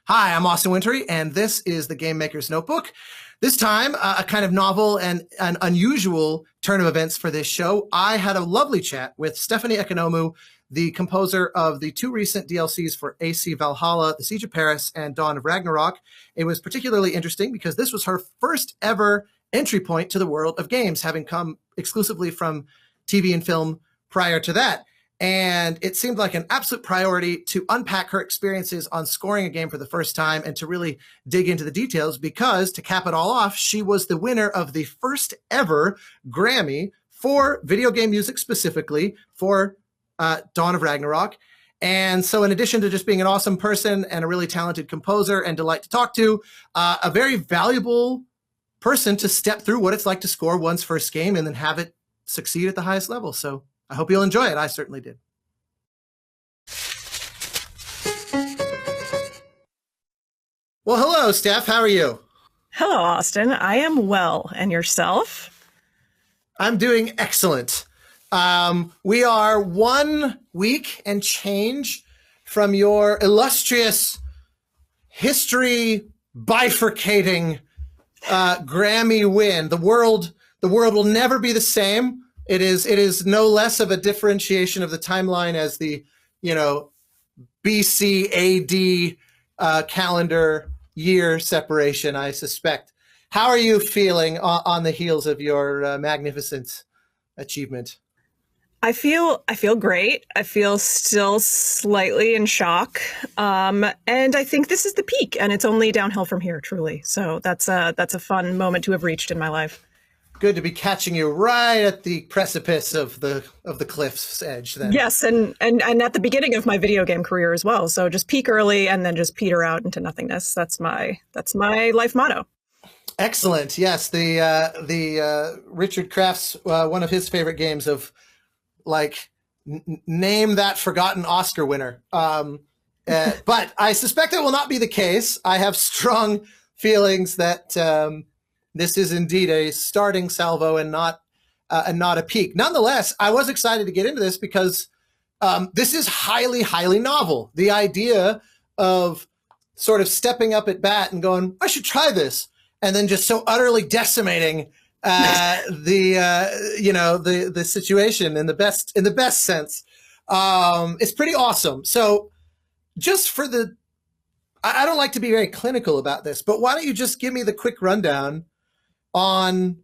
Hi, I'm Austin Wintory, and this is the Game Maker's Notebook. This time, a kind of novel and an unusual turn of events for this show. I had a lovely chat with Stephanie Economou, the composer of the two recent DLCs for AC Valhalla, The Siege of Paris, and Dawn of Ragnarok. It was particularly interesting because this was her first ever entry point to the world of games, having come exclusively from TV and film prior to that. And it seemed like an absolute priority to unpack her experiences on scoring a game for the first time and to really dig into the details because, to cap it all off, she was the winner of the first ever Grammy for video game music, specifically for Dawn of Ragnarok. And so in addition to just being an awesome person and a really talented composer and delight to talk to, a very valuable person to step through what it's like to score one's first game and then have it succeed at the highest level. So I hope you'll enjoy it. I certainly did. Well, hello, Steph. How are you? Hello, Austin. I am well. And yourself? I'm doing excellent. We are 1 week and change from your illustrious history bifurcating Grammy win. The world will never be the same. It is no less of a differentiation of the timeline as the, BC AD calendar year separation, I suspect. How are you feeling on the heels of your magnificent achievement? I feel great. I feel still slightly in shock. And I think this is the peak and it's only downhill from here, truly. So that's a fun moment to have reached in my life. Good to be catching you right at the precipice of the cliff's edge then. Yes, and at the beginning of my video game career as well. So just peak early and then just peter out into nothingness. That's my life motto. Excellent. Yes, the Richard Kraft's one of his favorite games of name that forgotten Oscar winner. But I suspect that will not be the case. I have strong feelings that this is indeed a starting salvo and not a peak. Nonetheless, I was excited to get into this because this is highly, highly novel. The idea of sort of stepping up at bat and going, I should try this, and then just so utterly decimating the situation in the best sense. It's pretty awesome. So just for I don't like to be very clinical about this, but why don't you just give me the quick rundown on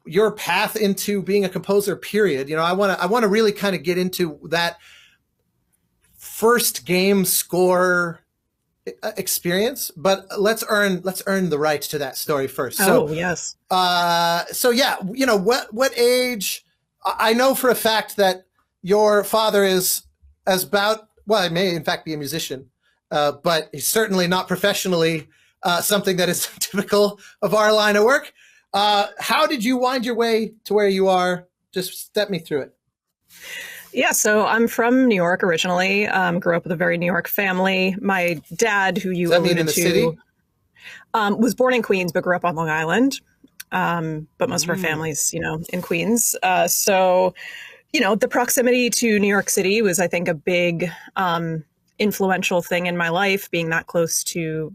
your path into being a composer, period. I want to really kind of get into that first game score experience, but let's earn the right to that story first. Yes. So yeah, what age? I know for a fact that your father is he may in fact be a musician, but he's certainly not professionally something that is typical of our line of work. How did you wind your way to where you are? Just step me through it. Yeah, so I'm from New York originally. Grew up with a very New York family. My dad, who you alluded to, city? Was born in Queens, but grew up on Long Island. But most of our family's, in Queens. So, the proximity to New York City was, I think, a big influential thing in my life, being that close to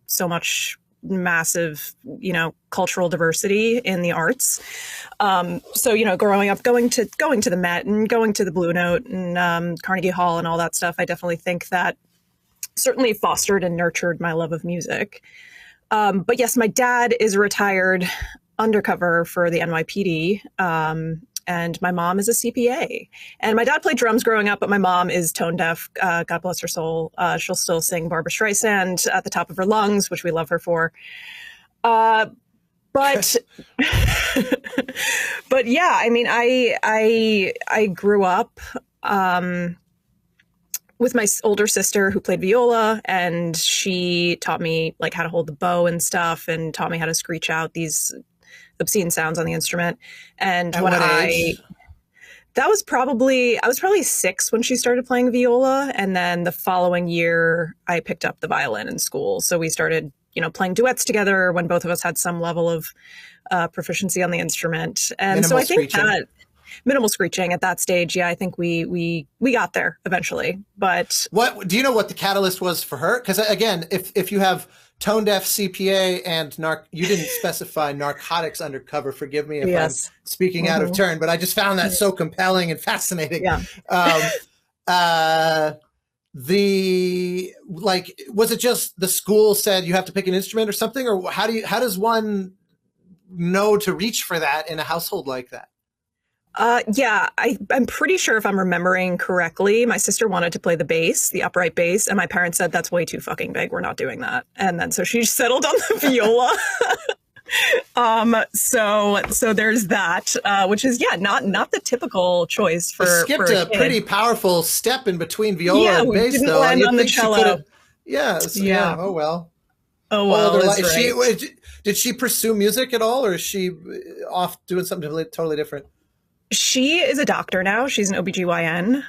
so much massive, cultural diversity in the arts. So, growing up, going to the Met and going to the Blue Note and Carnegie Hall and all that stuff, I definitely think that certainly fostered and nurtured my love of music. But yes, my dad is a retired undercover for the NYPD. And my mom is a CPA. And my dad played drums growing up, but my mom is tone deaf. God bless her soul. She'll still sing Barbra Streisand at the top of her lungs, which we love her for. But but yeah, I mean, I grew up with my older sister who played viola, and she taught me how to hold the bow and stuff, and taught me how to screech out these obscene sounds on the instrument. And At what age? I was probably 6 when she started playing viola. And then the following year I picked up the violin in school. So we started, playing duets together when both of us had some level of proficiency on the instrument. And Minimal so I think screeching. that minimal screeching at that stage. Yeah, I think we got there eventually. But what do you know what the catalyst was for her? Because again, if you have tone deaf CPA and you didn't specify narcotics undercover. Forgive me if I'm speaking out of turn, but I just found that so compelling and fascinating. Yeah. Was it just the school said you have to pick an instrument or something, or how does one know to reach for that in a household like that? Yeah, I'm pretty sure if I'm remembering correctly, my sister wanted to play the bass, the upright bass, and my parents said that's way too fucking big. We're not doing that. And then so she settled on the viola. So there's that, which is not the typical choice for. Skipped a pretty powerful step in between viola and bass, didn't though. Land on the cello. Yeah. Oh well. Oh well. Did she pursue music at all, or is she off doing something totally different? She is a doctor now. She's an OBGYN,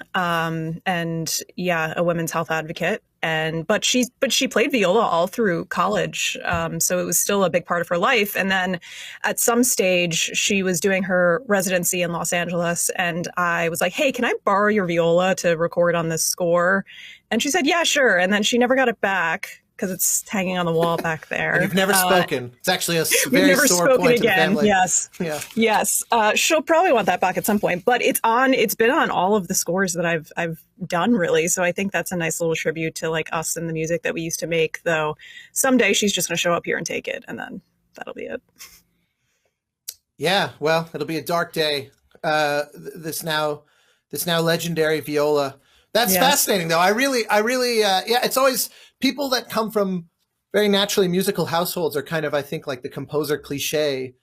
and a women's health advocate. But she played viola all through college. So it was still a big part of her life. And then at some stage she was doing her residency in Los Angeles, and I was like, hey, can I borrow your viola to record on this score? And she said, yeah, sure. And then she never got it back, because it's hanging on the wall back there. And you've never spoken. It's actually a very sore point again. In the family. Yes. Yeah. Yes. She'll probably want that back at some point, but it's been on all of the scores that I've done, really. So I think that's a nice little tribute to like us and the music that we used to make, though someday she's just going to show up here and take it, and then that'll be it. Yeah. Well, it'll be a dark day. This now legendary viola. That's fascinating, though. I really, it's always people that come from very naturally musical households are kind of, I think, like the composer cliche.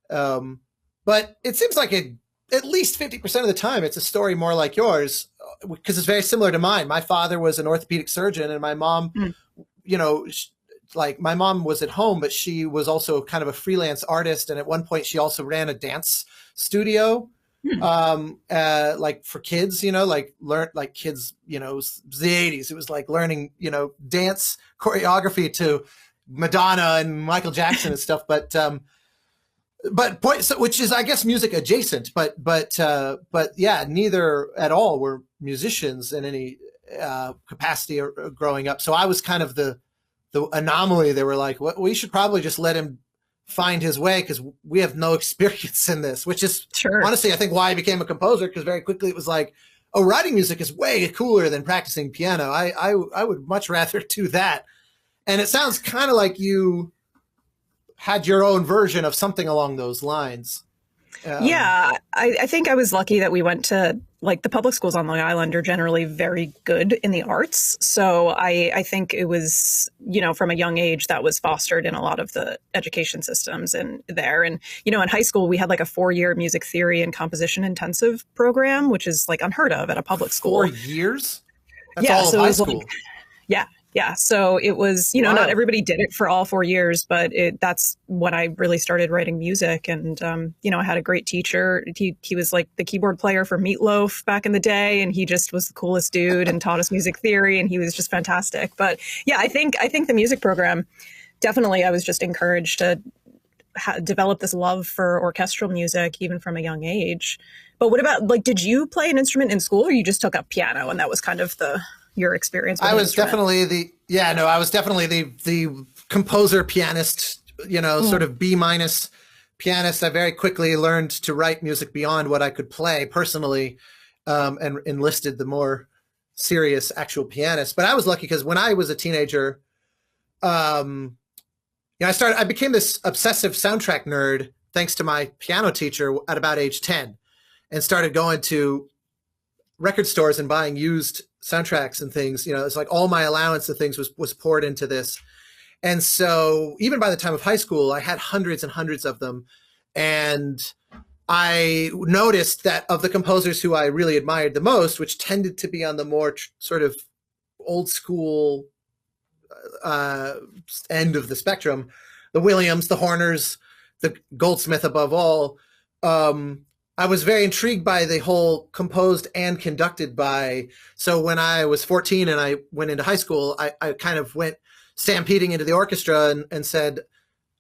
But it seems like at least 50% of the time, it's a story more like yours, because it's very similar to mine. My father was an orthopedic surgeon, and my mom, my mom was at home, but she was also kind of a freelance artist. And at one point she also ran a dance studio. Like for kids, like kids, it was the 80s. It was like learning, dance choreography to Madonna and Michael Jackson and stuff. But which is, I guess, music adjacent, but yeah, neither at all were musicians in any capacity or growing up. So I was kind of the anomaly. They were like, we should probably just let him find his way, because we have no experience in this, which is honestly, I think, why I became a composer, because very quickly it was like, oh, writing music is way cooler than practicing piano. I would much rather do that. And it sounds kind of like you had your own version of something along those lines. I think I was lucky that we went to, like, the public schools on Long Island are generally very good in the arts. So I think it was, from a young age that was fostered in a lot of the education systems in there. And, in high school, we had like a 4-year music theory and composition intensive program, which is like unheard of at a public school. 4 years? That's all of high school. Yeah. So it was, not everybody did it for all 4 years, but that's when I really started writing music. And, I had a great teacher. He was like the keyboard player for Meatloaf back in the day. And he just was the coolest dude and taught us music theory. And he was just fantastic. But yeah, I think the music program, definitely, I was just encouraged to develop this love for orchestral music, even from a young age. But what about, like, did you play an instrument in school, or you just took up piano and that was kind of your experience? I was definitely the composer pianist, sort of B- pianist. I very quickly learned to write music beyond what I could play personally, and enlisted the more serious actual pianist. But I was lucky, because when I was a teenager, I became this obsessive soundtrack nerd thanks to my piano teacher at about age 10, and started going to record stores and buying used soundtracks and things. It's like all my allowance of things was poured into this. And so even by the time of high school, I had hundreds and hundreds of them. And I noticed that of the composers who I really admired the most, which tended to be on the more sort of old school end of the spectrum, the Williams, the Horners, the Goldsmith above all, I was very intrigued by the whole composed and conducted by. So when I was 14 and I went into high school, I kind of went stampeding into the orchestra and said,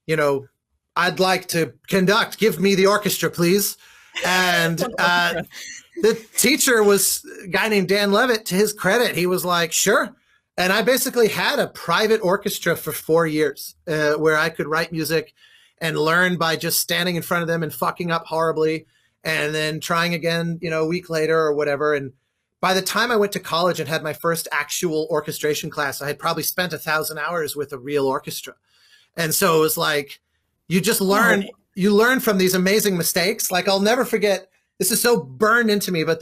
I'd like to conduct. Give me the orchestra, please. And the teacher was a guy named Dan Levitt. To his credit, he was like, sure. And I basically had a private orchestra for 4 years where I could write music and learn by just standing in front of them and fucking up horribly and then trying again, a week later or whatever. And by the time I went to college and had my first actual orchestration class, I had probably spent 1,000 hours with a real orchestra. And so it was like, you just learn, you learn from these amazing mistakes. Like, I'll never forget, this is so burned into me, but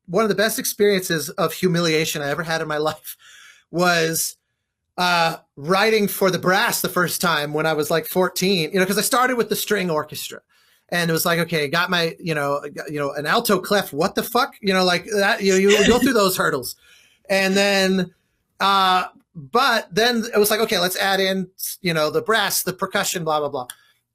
one of the best experiences of humiliation I ever had in my life was writing for the brass the first time when I was like 14, because I started with the string orchestra. And it was like, okay, got my, an alto clef. What the fuck? Like that, you go through those hurdles. And then, but then it was like, okay, let's add in, the brass, the percussion, blah, blah, blah.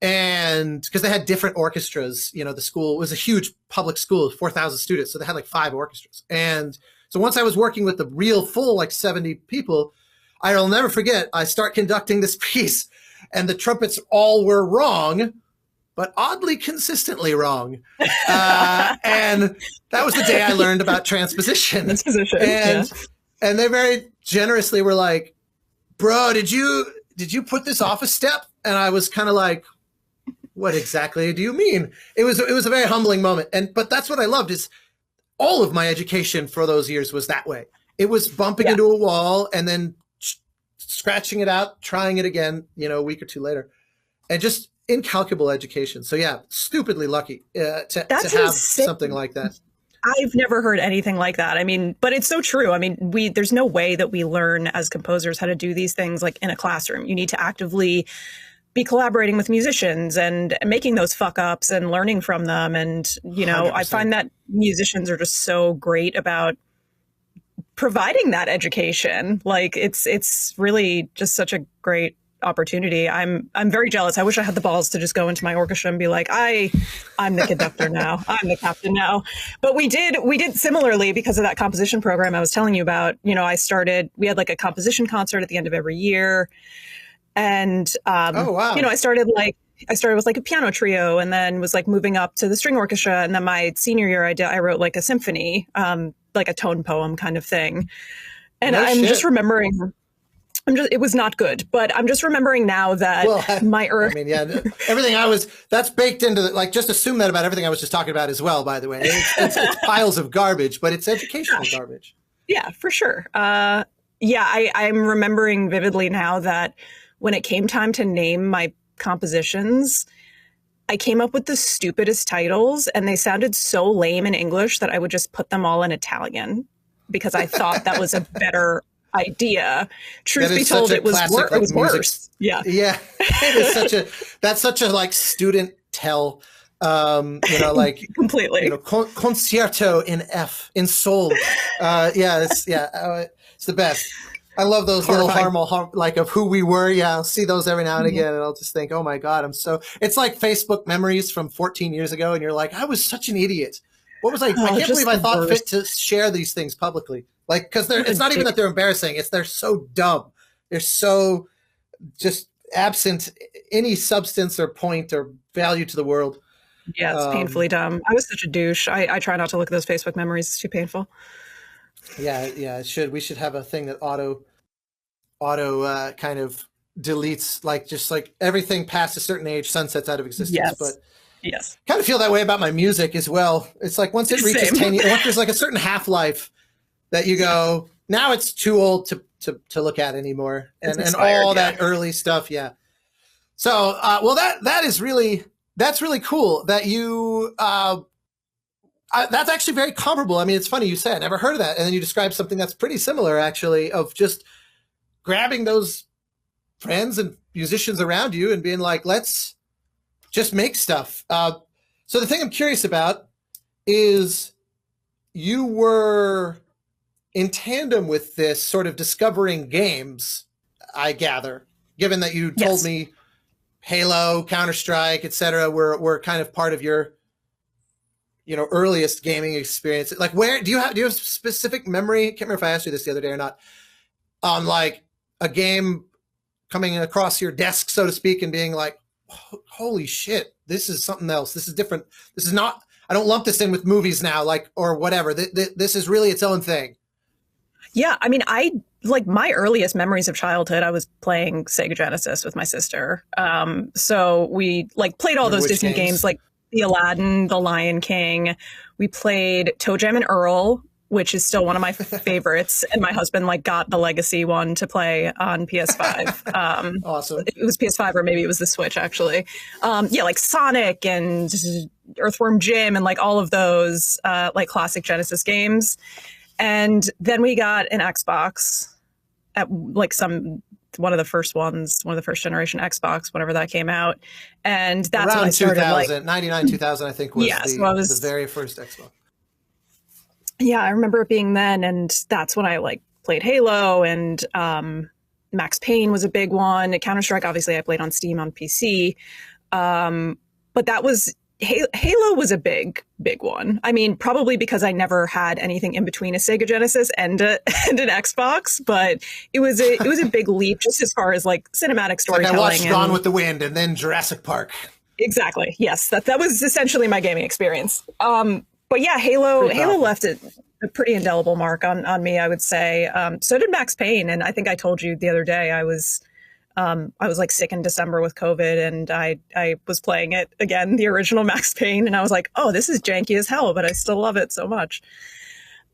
And because they had different orchestras, the school was a huge public school, 4,000 students. So they had like 5 orchestras. And so once I was working with the real full, like 70 people, I'll never forget, I start conducting this piece and the trumpets all were wrong, but oddly consistently wrong. And that was the day I learned about transposition. And they very generously were like, bro, did you put this off a step? And I was kind of like, what exactly do you mean? It was a very humbling moment. But that's what I loved, is all of my education for those years was that way. It was bumping into a wall and then scratching it out, trying it again, a week or two later, and just incalculable education. So yeah, stupidly lucky to have something like that. I've never heard anything like that. I mean, but it's so true. I mean, there's no way that we learn as composers how to do these things like in a classroom. You need to actively be collaborating with musicians and making those fuck ups and learning from them. And, 100%. I find that musicians are just so great about providing that education. Like it's really just such a great opportunity. I'm very jealous. I wish I had the balls to just go into my orchestra and be like, I'm the conductor now. I'm the captain now. But we did similarly because of that composition program I was telling you about. We had like a composition concert at the end of every year. And, oh, wow. I started with like a piano trio and then was like moving up to the string orchestra. And then my senior year, I wrote like a symphony, like a tone poem kind of thing. And just remembering, it was not good, but I'm just remembering now that everything that's baked into like, just assume that about everything I was just talking about as well, by the way. It's piles of garbage, but it's educational garbage. Yeah, for sure. I'm remembering vividly now that when it came time to name my compositions, I came up with the stupidest titles and they sounded so lame in English that I would just put them all in Italian because I thought that was a better idea. Truth be told, it was worse. Yeah. Yeah. That's such a like student tell, like completely, concerto in F in sol. It's the best. I love those little like of who we were. Yeah, I'll see those every now and again, and I'll just think, oh my God, it's like Facebook memories from 14 years ago, and you're like, I was such an idiot. What was I can't believe I thought fit to share these things publicly. Like, because it's not even that they're embarrassing, they're so dumb. They're so just absent any substance or point or value to the world. Yeah, it's painfully dumb. I was such a douche. I try not to look at those Facebook memories. It's too painful. Yeah, it should. We should have a thing that auto kind of deletes, like just like everything past a certain age sunsets out of existence. Yes. But yes, kind of feel that way about my music as well. It's like once it reaches 10 years, once there's like a certain half-life that you go, now it's too old to look at anymore, and all that early stuff. Yeah. So that's really cool that you. That's actually very comparable. I mean, it's funny you said, never heard of that. And then you described something that's pretty similar, actually, of just grabbing those friends and musicians around you and being like, let's just make stuff. So the thing I'm curious about is you were in tandem with this sort of discovering games, I gather, given that you told me Halo, Counter-Strike, etc. were kind of part of your earliest gaming experience. Like, where do you have specific memory? I can't remember if I asked you this the other day or not, on like a game coming across your desk, so to speak, and being like, holy shit, this is something else. This is different. This is not, I don't lump this in with movies now, like, or whatever. This is really its own thing. Yeah, I mean, like my earliest memories of childhood, I was playing Sega Genesis with my sister. So we like played all those Disney games like the Aladdin, the Lion King. We played Toe Jam and Earl, which is still one of my favorites. And my husband like got the legacy one to play on PS5. Awesome. It was PS5 or maybe it was the Switch actually. Yeah, like Sonic and Earthworm Jim and like all of those like classic Genesis games. And then we got an Xbox at like one of the first generation Xbox, whenever that came out. And that's around when I started 2000, like 99, 2000, I think was the very first Xbox. Yeah, I remember it being then. And that's when I like played Halo and Max Payne was a big one. Counter-Strike, obviously I played on Steam on PC. But that was Halo was a big one. I mean, probably because I never had anything in between a Sega Genesis and an Xbox, but it was a big leap just as far as like cinematic storytelling. Like I watched Gone with the Wind and then Jurassic Park. Exactly. Yes, that was essentially my gaming experience. But yeah, Halo left a pretty indelible mark on me, I would say. So did Max Payne, and I think I told you the other day I was like sick in December with COVID, and I was playing it again, the original Max Payne, and I was like, oh, this is janky as hell, but I still love it so much.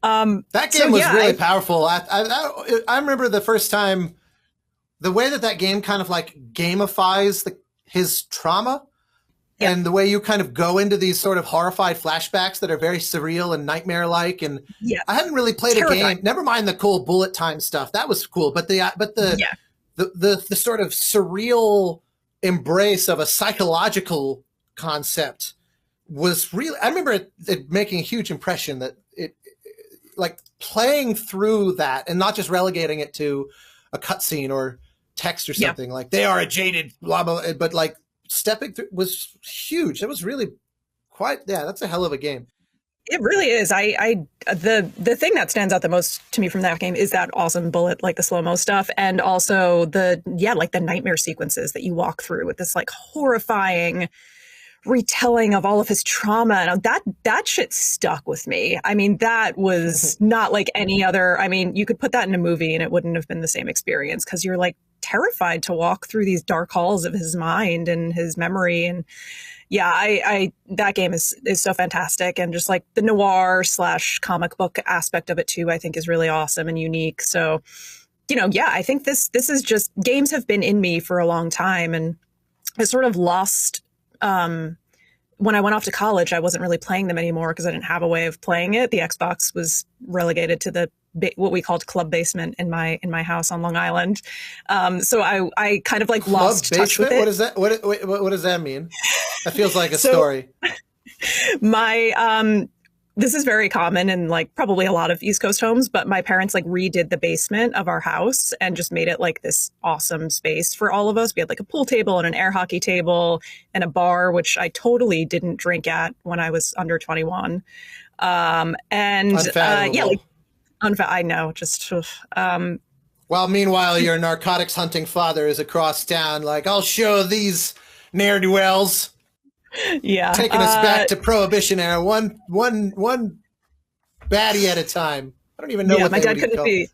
That game was really powerful. I remember the first time, the way that game kind of like gamifies his trauma, and the way you kind of go into these sort of horrified flashbacks that are very surreal and nightmare-like. And I hadn't really played a game. Never mind the cool bullet time stuff. That was cool, but the sort of surreal embrace of a psychological concept was really, I remember it making a huge impression, that it like playing through that and not just relegating it to a cutscene or text or something like they are a jaded blah, blah, but like stepping through was huge. That was really that's a hell of a game. It really is. The thing that stands out the most to me from that game is that awesome bullet, like the slow-mo stuff. And also the nightmare sequences that you walk through with this like horrifying retelling of all of his trauma. And that shit stuck with me. I mean, that was not like any other, I mean, you could put that in a movie and it wouldn't have been the same experience, because you're like terrified to walk through these dark halls of his mind and his memory. And yeah, that game is so fantastic. And just like the noir / comic book aspect of it too, I think is really awesome and unique. So, I think this is just, games have been in me for a long time, and I sort of lost, when I went off to college, I wasn't really playing them anymore because I didn't have a way of playing it. The Xbox was relegated to what we called club basement in my house on Long Island. So I kind of like lost touch with it. What is that? What does that mean? That feels like a story. This is very common in like probably a lot of East Coast homes, but my parents like redid the basement of our house and just made it like this awesome space for all of us. We had like a pool table and an air hockey table and a bar, which I totally didn't drink at when I was under 21. I know, just while meanwhile your narcotics hunting father is across town, like, I'll show these ne'er-do-wells. Yeah, taking us back to Prohibition era, one baddie at a time. I don't even know what my dad couldn't be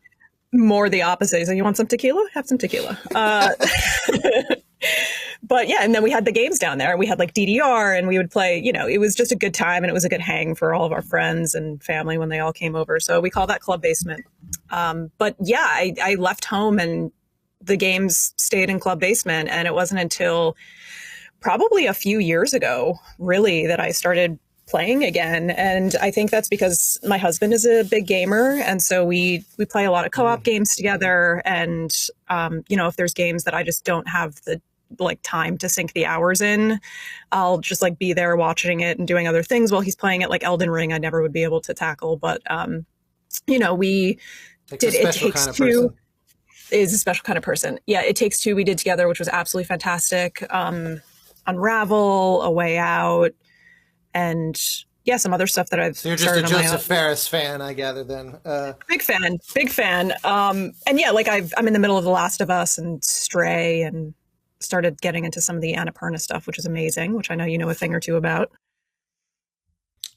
more the opposite. He's like, you want some tequila? Have some tequila. But yeah, and then we had the games down there. We had like DDR, and we would play, it was just a good time, and it was a good hang for all of our friends and family when they all came over. So we call that club basement. But yeah, I left home and the games stayed in club basement, and it wasn't until probably a few years ago, really, that I started playing again. And I think that's because my husband is a big gamer. And so we play a lot of co-op games together. And, if there's games that I just don't have the like time to sink the hours in, I'll just like be there watching it and doing other things while he's playing it. Like Elden Ring, I never would be able to tackle. But, we did It Takes Two. Is a special kind of person. Yeah, It Takes Two we did together, which was absolutely fantastic. Unravel, A Way Out, and some other stuff that I've started. You're just a Joseph Ferris fan, I gather. Then big fan. And yeah, like I'm in the middle of The Last of Us and Stray, and started getting into some of the Annapurna stuff, which is amazing. Which I know you know a thing or two about.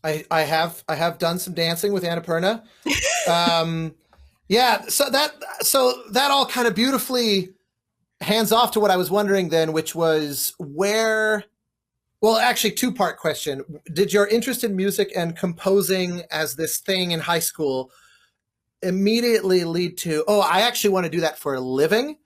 I have done some dancing with Annapurna. Um, yeah, so that all kind of beautifully hands off to what I was wondering then, which was where. Well, actually, two-part question. Did your interest in music and composing as this thing in high school immediately lead to, oh, I actually want to do that for a living?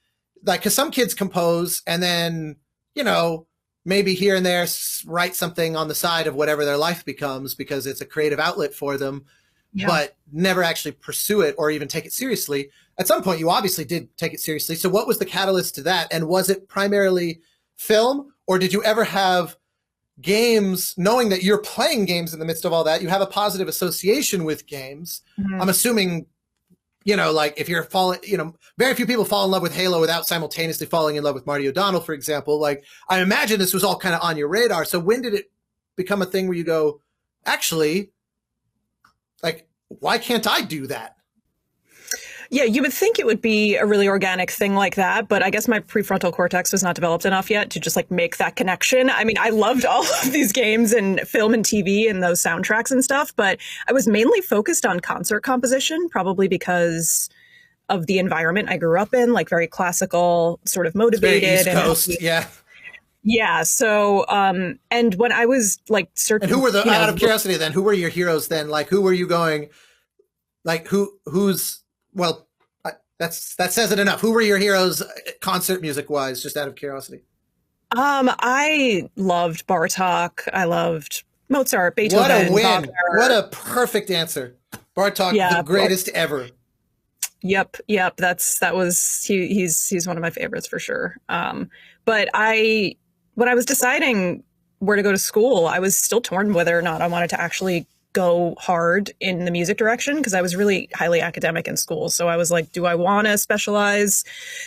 Like, because some kids compose and then, you know, maybe here and there write something on the side of whatever their life becomes because it's a creative outlet for them, Yeah. but never actually pursue it or even take it seriously. At some point, you obviously did take it seriously. So what was the catalyst to that? And was it primarily film, or did you ever have games, knowing that you're playing games in the midst of all that, you have a positive association with games? Mhm. I'm assuming, you know, like if you're falling, you know, very few people fall in love with Halo without simultaneously falling in love with Marty O'Donnell, for example. Like, I imagine this was all kind of on your radar. So when did it become a thing where you go, actually, like, why can't I do that? Yeah, you would think it would be a really organic thing like that, but I guess my prefrontal cortex was not developed enough yet to just like make that connection. I mean, I loved all of these games and film and TV and those soundtracks and stuff, but I was mainly focused on concert composition, probably because of the environment I grew up in, like very classical, sort of It's very motivated. East Coast. Yeah. Yeah. So, and when I was like And searching, who were the, you know, out of curiosity then, who were your heroes then? Like, who were you going, like, who's, well, that says it enough. Who were your heroes concert music wise, just out of curiosity? I loved Bartok. I loved Mozart, What a Beethoven, win. Wagner. What a perfect answer. Bartok, Yeah. the greatest ever. Yep. He's one of my favorites for sure. But when I was deciding where to go to school, I was still torn whether or not I wanted to actually go hard in the music direction, because I was really highly academic in school. So I was like, do I want to specialize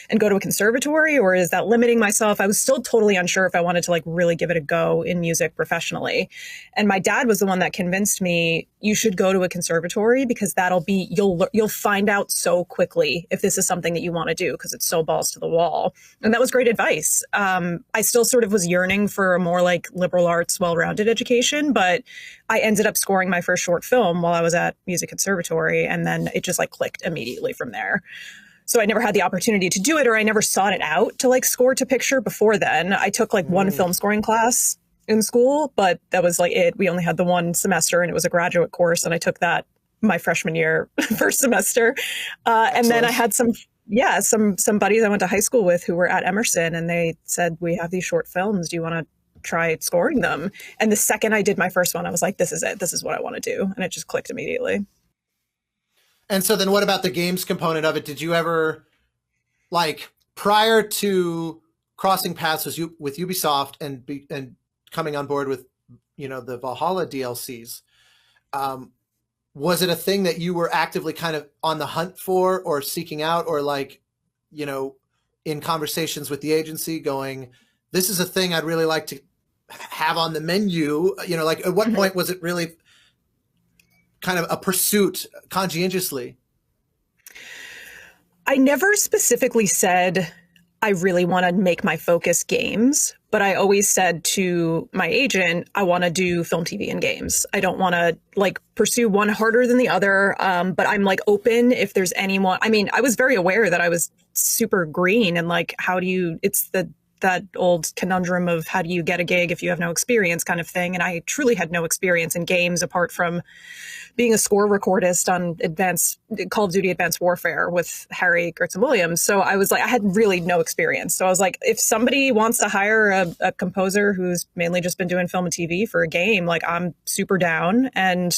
and go to a conservatory, or is that limiting myself? I was still totally unsure if I wanted to like really give it a go in music professionally. And my dad was the one that convinced me, you should go to a conservatory, because you'll find out so quickly if this is something that you want to do, because it's so balls to the wall. And that was great advice. I still sort of was yearning for a more like liberal arts, well-rounded education, but I ended up scoring my first short film while I was at music conservatory. And then it just like clicked immediately from there. So I never had the opportunity to do it, or I never sought it out to like score to picture before then. I took like one film scoring class in school, but that was like it. We only had the one semester and it was a graduate course. And I took that my freshman year, first semester. And then I had some buddies I went to high school with who were at Emerson, and they said, we have these short films. Do you want to try scoring them? And the second I did my first one, I was like, this is it. This is what I want to do. And it just clicked immediately. And so then what about the games component of it? Did you ever, like, prior to crossing paths with Ubisoft and coming on board with, you know, the Valhalla DLCs, was it a thing that you were actively kind of on the hunt for or seeking out, or like, you know, in conversations with the agency going, this is a thing I'd really like to have on the menu? You know, like at what point was it really kind of a pursuit conscientiously? I never specifically said I really want to make my focus games, but I always said to my agent, I want to do film, TV, and games. I don't want to like pursue one harder than the other. But I'm like open if there's anyone. I mean, I was very aware that I was super green, and like, it's that old conundrum of how do you get a gig if you have no experience kind of thing. And I truly had no experience in games apart from being a score recordist on Call of Duty Advanced Warfare with Harry Gertz Williams. So I was like, I had really no experience. So I was like, if somebody wants to hire a composer who's mainly just been doing film and TV for a game, like I'm super down. And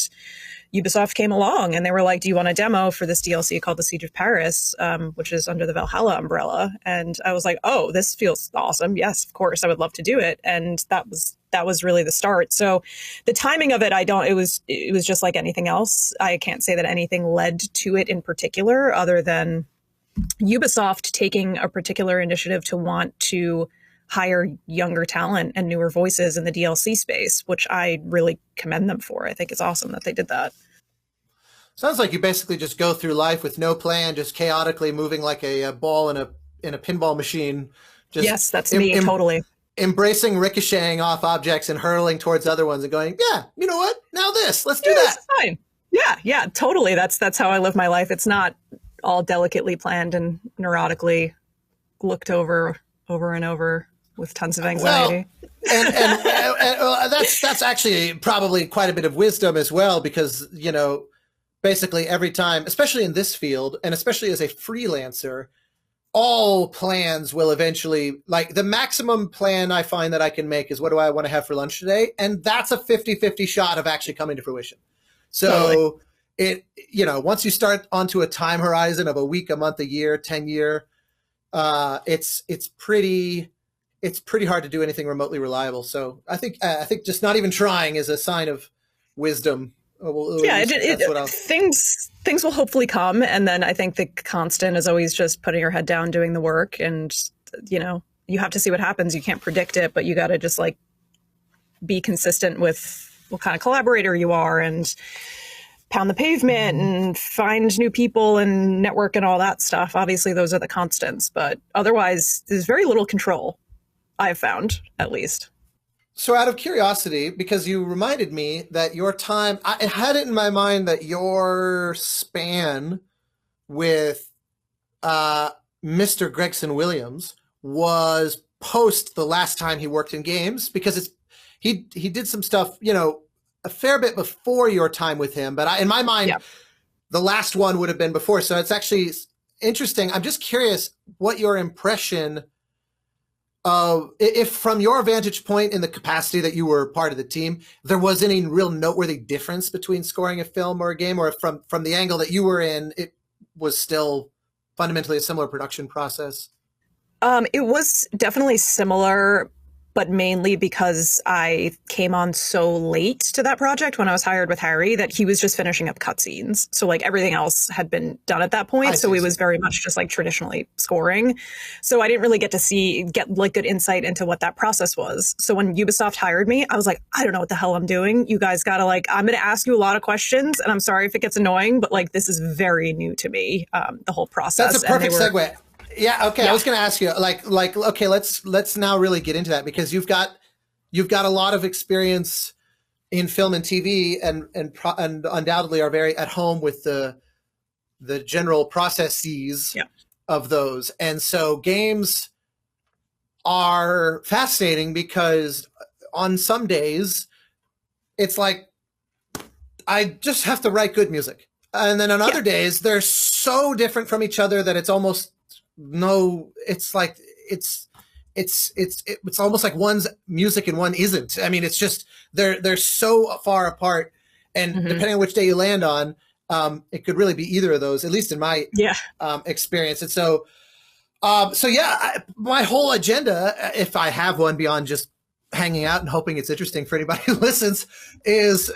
Ubisoft came along and they were like, do you want a demo for this DLC called The Siege of Paris, which is under the Valhalla umbrella? And I was like, oh, this feels awesome. Yes, of course, I would love to do it. And that was really the start. So the timing of it, it was just like anything else. I can't say that anything led to it in particular, other than Ubisoft taking a particular initiative to want to hire younger talent and newer voices in the DLC space, which I really commend them for. I think it's awesome that they did that. Sounds like you basically just go through life with no plan, just chaotically moving like a ball in a pinball machine. Yes, that's me, totally. embracing ricocheting off objects and hurling towards other ones and going, yeah, you know what? Now let's do Yeah, that. this is fine. Yeah, totally. That's how I live my life. It's not all delicately planned and neurotically looked over and over with tons of anxiety. Well, and that's actually probably quite a bit of wisdom as well, because, you know, basically every time, especially in this field, and especially as a freelancer, all plans will eventually, like the maximum plan I find that I can make is what do I want to have for lunch today? And that's a 50-50 shot of actually coming to fruition. So totally. You know, once you start onto a time horizon of a week, a month, a year, 10-year, it's pretty hard to do anything remotely reliable. So I think just not even trying is a sign of wisdom. Yeah, things will hopefully come, and then I think the constant is always just putting your head down, doing the work, and you know, you have to see what happens. You can't predict it, but you got to just like be consistent with what kind of collaborator you are, and pound the pavement, and find new people, and network, and all that stuff. Obviously, those are the constants, but otherwise, there's very little control. I've found, at least. So out of curiosity, because you reminded me that your time, I had it in my mind that your span with Mr. Gregson Williams was post the last time he worked in games, because he did some stuff, you know, a fair bit before your time with him. But in my mind, the last one would have been before. So it's actually interesting. I'm just curious what your impression if from your vantage point in the capacity that you were part of the team, there was any real noteworthy difference between scoring a film or a game, or from the angle that you were in, it was still fundamentally a similar production process? It was definitely similar, but mainly because I came on so late to that project when I was hired with Harry that he was just finishing up cutscenes. So like everything else had been done at that point. So it was very much just like traditionally scoring. So I didn't really get like good insight into what that process was. So when Ubisoft hired me, I was like, I don't know what the hell I'm doing. You guys gotta I'm going to ask you a lot of questions, and I'm sorry if it gets annoying, but like this is very new to me, the whole process. That's a perfect segue. Yeah. Okay. Yeah. I was going to ask you, okay, let's now really get into that, because you've got a lot of experience in film and TV, and undoubtedly are very at home with the general processes of those. And so games are fascinating because on some days it's like, I just have to write good music. And then on other days, they're so different from each other that it's almost it's like it's almost like one's music and one isn't. I mean, it's just they're so far apart, and depending on which day you land on, it could really be either of those, at least in my experience. And so my whole agenda, if I have one beyond just hanging out and hoping it's interesting for anybody who listens, is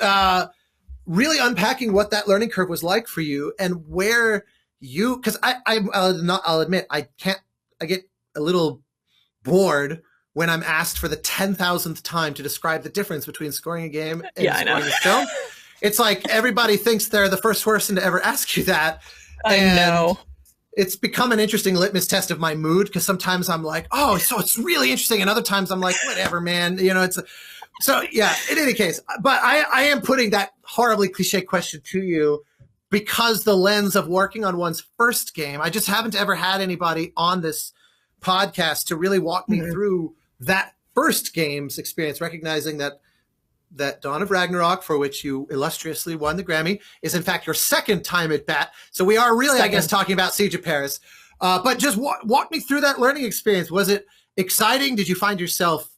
really unpacking what that learning curve was like for you, and where because I'll admit I get a little bored when I'm asked for the 10,000th time to describe the difference between scoring a game and scoring a film. It's like everybody thinks they're the first person to ever ask you that. I know. It's become an interesting litmus test of my mood, because sometimes I'm like, oh, so it's really interesting, and other times I'm like, whatever, man. You know, so yeah. In any case, but I am putting that horribly cliche question to you, because the lens of working on one's first game, I just haven't ever had anybody on this podcast to really walk me through that first game's experience, recognizing that Dawn of Ragnarok, for which you illustriously won the Grammy, is in fact your second time at bat. So we are really, I guess, talking about Siege of Paris. But just walk me through that learning experience. Was it exciting? Did you find yourself,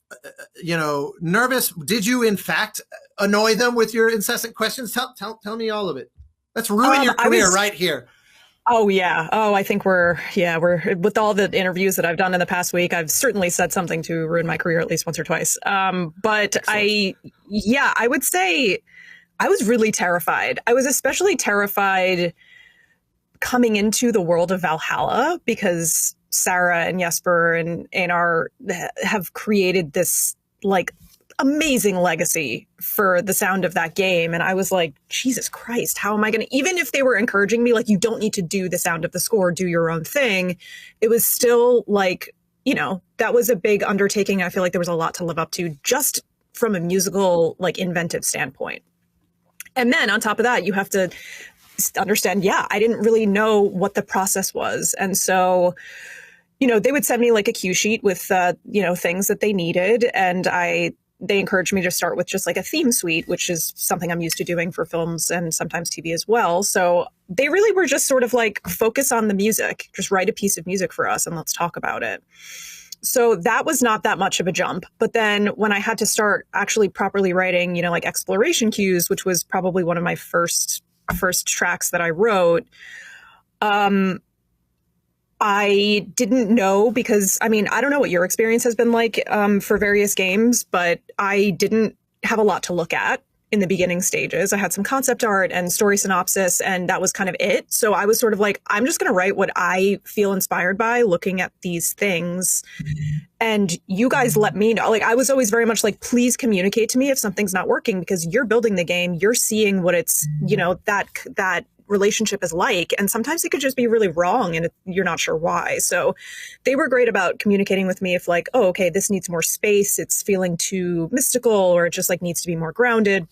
nervous? Did you, in fact, annoy them with your incessant questions? Tell me all of it. Let's ruin your career right here. Oh, yeah. Oh, I think we're with all the interviews that I've done in the past week, I've certainly said something to ruin my career at least once or twice. But excellent. I would say I was really terrified. I was especially terrified coming into the world of Valhalla, because Sarah and Jesper and Einar have created this amazing legacy for the sound of that game. And I was like, Jesus Christ, how am I going to, even if they were encouraging me, you don't need to do the sound of the score, do your own thing. It was still you know, that was a big undertaking. I feel like there was a lot to live up to just from a musical, like, inventive standpoint. And then on top of that, you have to understand, yeah, I didn't really know what the process was. And so, you know, they would send me like a cue sheet with, you know, things that they needed. And they encouraged me to start with just like a theme suite, which is something I'm used to doing for films and sometimes TV as well. So they really were just sort of like, focus on the music, just write a piece of music for us and let's talk about it. So that was not that much of a jump. But then when I had to start actually properly writing, you know, like exploration cues, which was probably one of my first tracks that I wrote, I didn't know, because, I mean, I don't know what your experience has been like for various games, but I didn't have a lot to look at in the beginning stages. I had some concept art and story synopsis, and that was kind of it. So I was sort of like, I'm just going to write what I feel inspired by looking at these things. And you guys let me know. Like, I was always very much like, please communicate to me if something's not working, because you're building the game, you're seeing what it's, you know, that relationship is like. And sometimes it could just be really wrong and you're not sure why. So they were great about communicating with me if like, oh, okay, this needs more space, it's feeling too mystical, or it just like needs to be more grounded.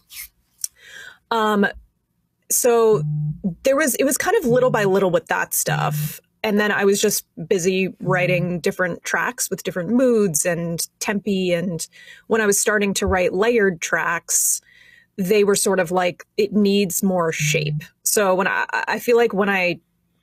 So it was kind of little by little with that stuff. And then I was just busy writing different tracks with different moods and tempi. And when I was starting to write layered tracks, they were sort of like, it needs more shape. So when I feel like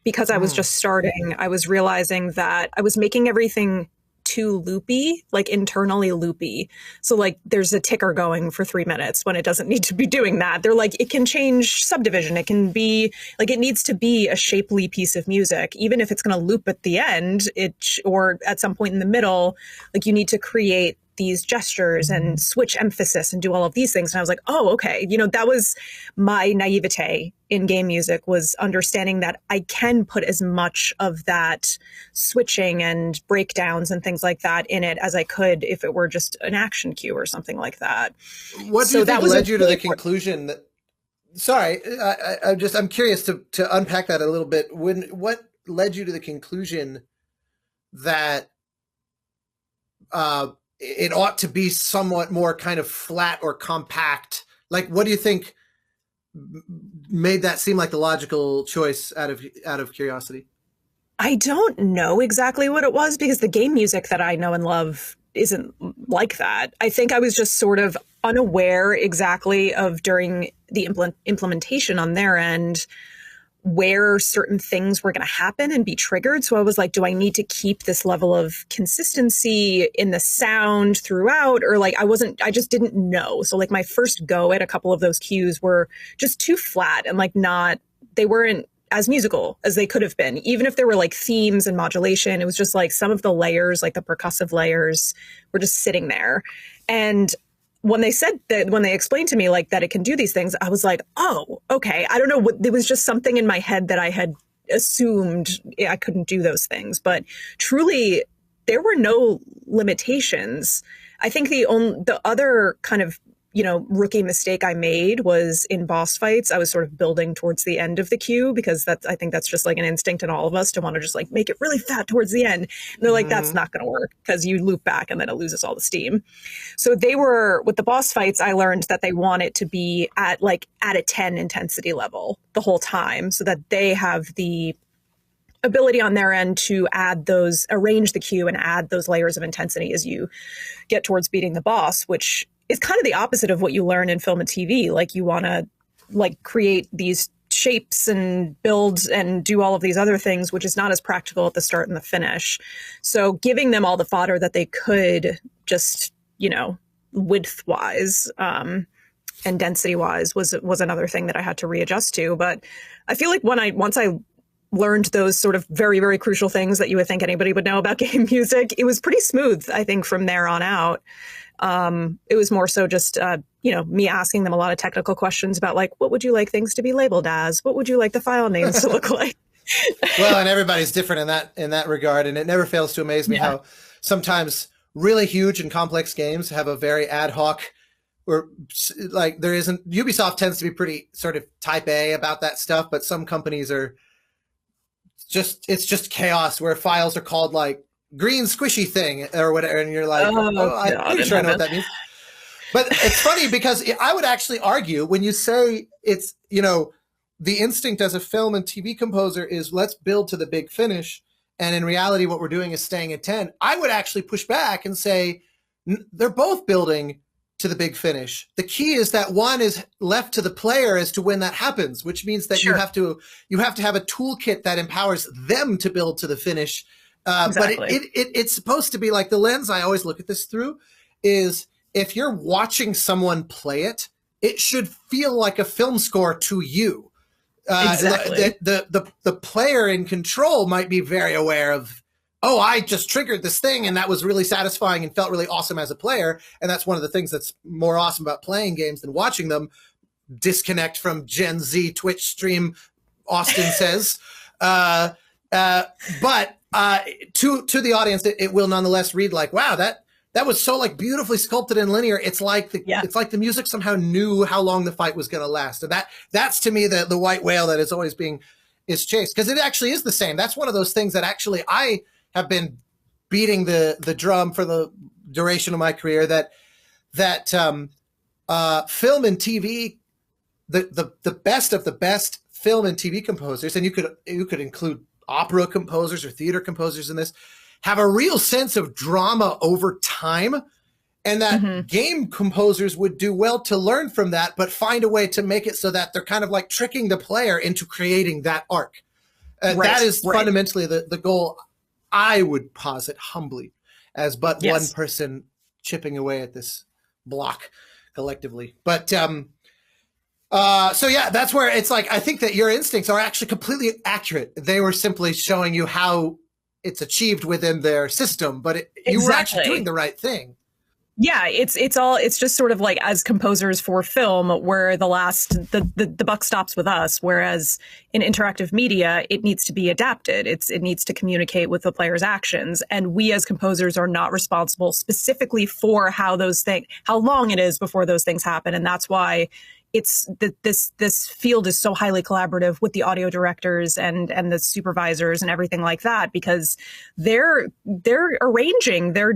because I was just starting, I was realizing that I was making everything too loopy, like internally loopy. So like there's a ticker going for 3 minutes when it doesn't need to be doing that. They're like, it can change subdivision. It can be like, it needs to be a shapely piece of music, even if it's going to loop at the end, or at some point in the middle, like you need to create these gestures and switch emphasis and do all of these things. And I was like, oh, okay. You know, that was my naivete in game music, was understanding that I can put as much of that switching and breakdowns and things like that in it as I could if it were just an action cue or something like that. What do you think led you to the conclusion that, sorry, I'm curious to unpack that a little bit. What led you to the conclusion that, it ought to be somewhat more kind of flat or compact? Like, what do you think made that seem like the logical choice out of curiosity? I don't know exactly what it was, because the game music that I know and love isn't like that. I think I was just sort of unaware exactly of, during the implementation on their end, where certain things were going to happen and be triggered. So I was like, do I need to keep this level of consistency in the sound throughout? Or like, I just didn't know. So like my first go at a couple of those cues were just too flat and like they weren't as musical as they could have been. Even if there were like themes and modulation, it was just like some of the layers, like the percussive layers, were just sitting there. And when they explained to me like that it can do these things, I was like, oh, okay. I don't know what, there was just something in my head that I had assumed I couldn't do those things, but truly there were no limitations. I think the other kind of, you know, rookie mistake I made was in boss fights. I was sort of building towards the end of the queue, because I think that's just like an instinct in all of us to want to just like make it really fat towards the end. And they're like, that's not going to work, because you loop back and then it loses all the steam. So with the boss fights, I learned that they want it to be at a 10 intensity level the whole time, so that they have the ability on their end to arrange the queue and add those layers of intensity as you get towards beating the boss, which is kind of the opposite of what you learn in film and TV. Like, you want to like create these shapes and build and do all of these other things, which is not as practical at the start and the finish. So giving them all the fodder that they could, just, you know, width wise, and density wise was another thing that I had to readjust to. But I feel like once I learned those sort of very, very crucial things that you would think anybody would know about game music, it was pretty smooth, I think, from there on out. It was more so just, you know, me asking them a lot of technical questions about like, what would you like things to be labeled as? What would you like the file names to look like? Well, and everybody's different in that regard. And it never fails to amaze me how sometimes really huge and complex games have a very ad hoc, or like Ubisoft tends to be pretty sort of type A about that stuff, but some companies are it's just chaos, where files are called like green squishy thing or whatever, and you're like, oh, I'm God, pretty sure I know what that means. But it's funny because I would actually argue when you say it's, you know, the instinct as a film and TV composer is let's build to the big finish. And in reality, what we're doing is staying at 10. I would actually push back and say they're both building to the big finish. The key is that one is left to the player as to when that happens, which means that Sure. you have to have a toolkit that empowers them to build to the finish. Exactly. But it's supposed to be like the lens I always look at this through is if you're watching someone play it, it should feel like a film score to you. Exactly. The player in control might be very aware of, oh, I just triggered this thing and that was really satisfying and felt really awesome as a player. And that's one of the things that's more awesome about playing games than watching them. Disconnect from Gen Z Twitch stream, Austin says. But to the audience, it will nonetheless read like, wow, that was so like beautifully sculpted and linear. It's like the music somehow knew how long the fight was going to last. And that's to me the white whale that is always is chased, because it actually is the same. That's one of those things that actually I have been beating the drum for the duration of my career that film and TV, the best of the best film and TV composers, and you could include opera composers or theater composers in this, have a real sense of drama over time, and that game composers would do well to learn from that, but find a way to make it so that they're kind of like tricking the player into creating that arc. That is fundamentally the goal I would posit humbly as but one person chipping away at this block collectively. But so yeah, that's where it's like, I think that your instincts are actually completely accurate. They were simply showing you how it's achieved within their system, but you were actually doing the right thing. Yeah, it's just sort of like as composers for film, where the buck stops with us, whereas in interactive media, it needs to be adapted. It needs to communicate with the player's actions. And we as composers are not responsible specifically for how long it is before those things happen. And that's why it's this field is so highly collaborative with the audio directors and the supervisors and everything like that, because they're arranging, they're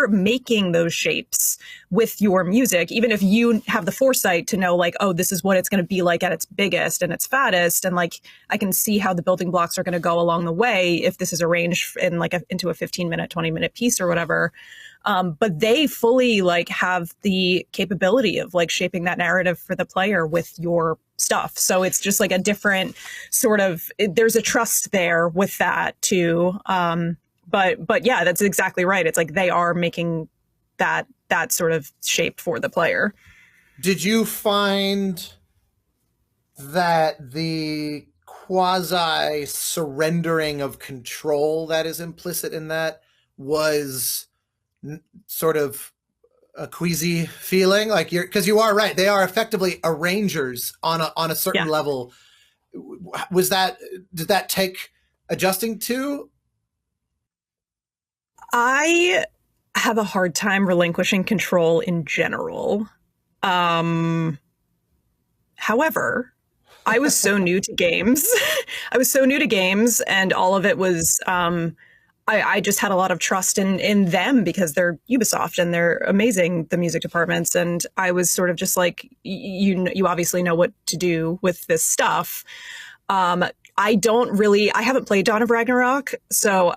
making those shapes with your music, even if you have the foresight to know like, oh, this is what it's going to be like at its biggest and its fattest, and like I can see how the building blocks are going to go along the way if this is arranged in like into a 15-minute, 20-minute piece or whatever. But they fully like have the capability of like shaping that narrative for the player with your stuff. So it's just like a different sort of, there's a trust there with that too. But yeah, that's exactly right. It's like they are making that sort of shape for the player. Did you find that the quasi surrendering of control that is implicit in that was sort of a queasy feeling, like because you are right, they are effectively arrangers on a certain level. Did that take adjusting to? I have a hard time relinquishing control in general. However, I was so new to games. And all of it was I just had a lot of trust in them because they're Ubisoft and they're amazing, the music departments. And I was sort of just like, you obviously know what to do with this stuff. I haven't played Dawn of Ragnarok,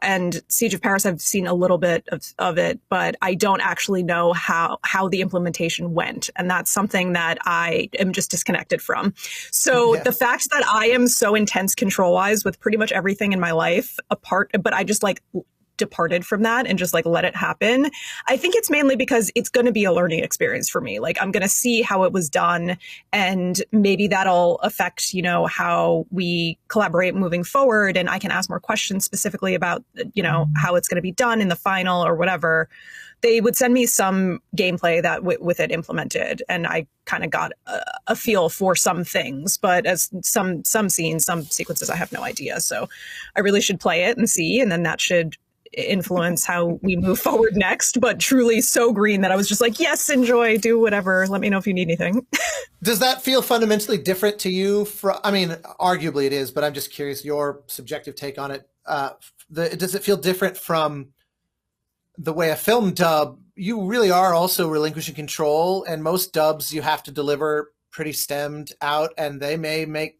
and Siege of Paris, I've seen a little bit of it, but I don't actually know how the implementation went. And that's something that I am just disconnected from. So the fact that I am so intense control-wise with pretty much everything in my life but I just like departed from that and just like let it happen. I think it's mainly because it's going to be a learning experience for me. Like I'm going to see how it was done, and maybe that'll affect, how we collaborate moving forward. And I can ask more questions specifically about, how it's going to be done in the final or whatever. They would send me some gameplay that with it implemented, and I kind of got a feel for some things, but as some scenes, some sequences, I have no idea. So I really should play it and see, and then that should influence how we move forward next. But truly so green that I was just like, yes, enjoy, do whatever. Let me know if you need anything. Does that feel fundamentally different to you? Arguably it is, but I'm just curious your subjective take on it does it feel different from the way a film dub? You really are also relinquishing control, and most dubs you have to deliver pretty stemmed out, and they may make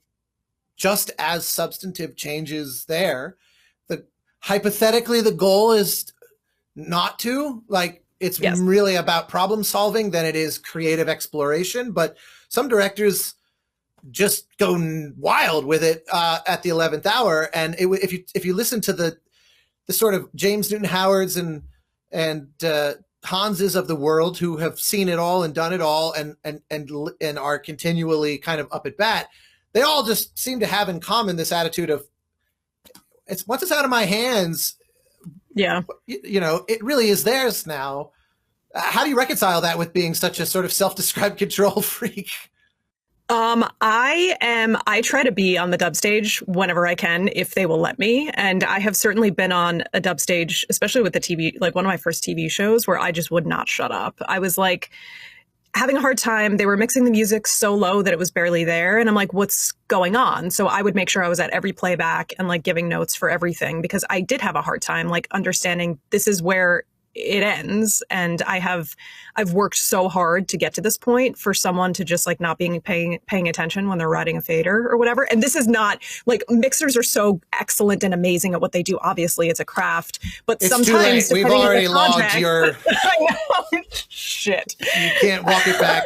just as substantive changes there. Hypothetically, the goal is not to, like, it's really about problem solving than it is creative exploration. But some directors just go wild with it at the 11th hour. And if you listen to the sort of James Newton Howards and Hanses of the world who have seen it all and done it all and are continually kind of up at bat, they all just seem to have in common this attitude of, once it's out of my hands, it really is theirs now. How do you reconcile that with being such a sort of self-described control freak? I try to be on the dub stage whenever I can, if they will let me. And I have certainly been on a dub stage, especially with the TV, like one of my first TV shows, where I just would not shut up. I was like having a hard time. They were mixing the music so low that it was barely there. And I'm like, what's going on? So I would make sure I was at every playback and like giving notes for everything, because I did have a hard time like understanding this is where it ends. And I've worked so hard to get to this point for someone to just like not paying attention when they're riding a fader or whatever. And this is not like, mixers are so excellent and amazing at what they do. Obviously it's a craft, but it's sometimes we've already logged your I know. Shit. You can't walk it back.